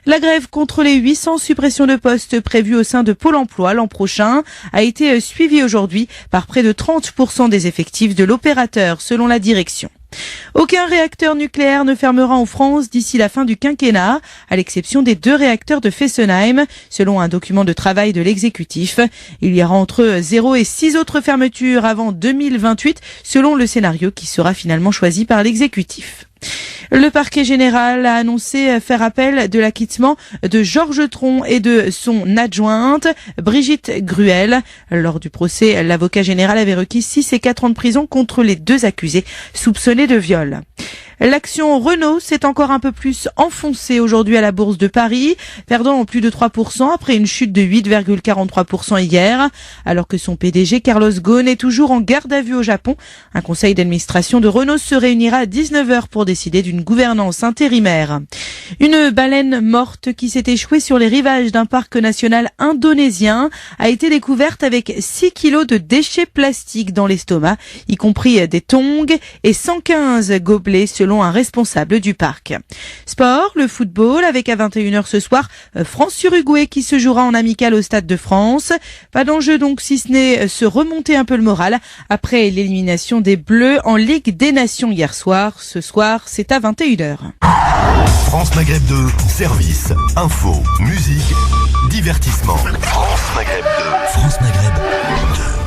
La grève contre les 800 suppressions de postes prévues au sein de Pôle emploi l'an prochain a été suivie aujourd'hui par près de 30% des effectifs de l'opérateur, selon la direction. Aucun réacteur nucléaire ne fermera en France d'ici la fin du quinquennat, à l'exception des 2 réacteurs de Fessenheim, selon un document de travail de l'exécutif. Il y aura entre 0 et 6 autres fermetures avant 2028, selon le scénario qui sera finalement choisi par l'exécutif. Le parquet général a annoncé faire appel de l'acquittement de Georges Tron et de son adjointe, Brigitte Gruel. Lors du procès, l'avocat général avait requis 6 et 4 ans de prison contre les 2 accusés soupçonnés de viol. L'action Renault s'est encore un peu plus enfoncée aujourd'hui à la Bourse de Paris, perdant plus de 3% après une chute de 8,43% hier, alors que son PDG Carlos Ghosn est toujours en garde à vue au Japon. Un conseil d'administration de Renault se réunira à 19h pour décider d'une gouvernance intérimaire. Une baleine morte qui s'est échouée sur les rivages d'un parc national indonésien a été découverte avec 6 kilos de déchets plastiques dans l'estomac, y compris des tongs et 115 gobelets selon un responsable du parc. Sport, le football avec à 21h ce soir France-Uruguay qui se jouera en amical au Stade de France. Pas d'enjeu donc si ce n'est se remonter un peu le moral après l'élimination des Bleus en Ligue des Nations hier soir. Ce soir, c'est à 21h. France Maghreb 2, service, info, musique, divertissement. France Maghreb 2. France Maghreb 2.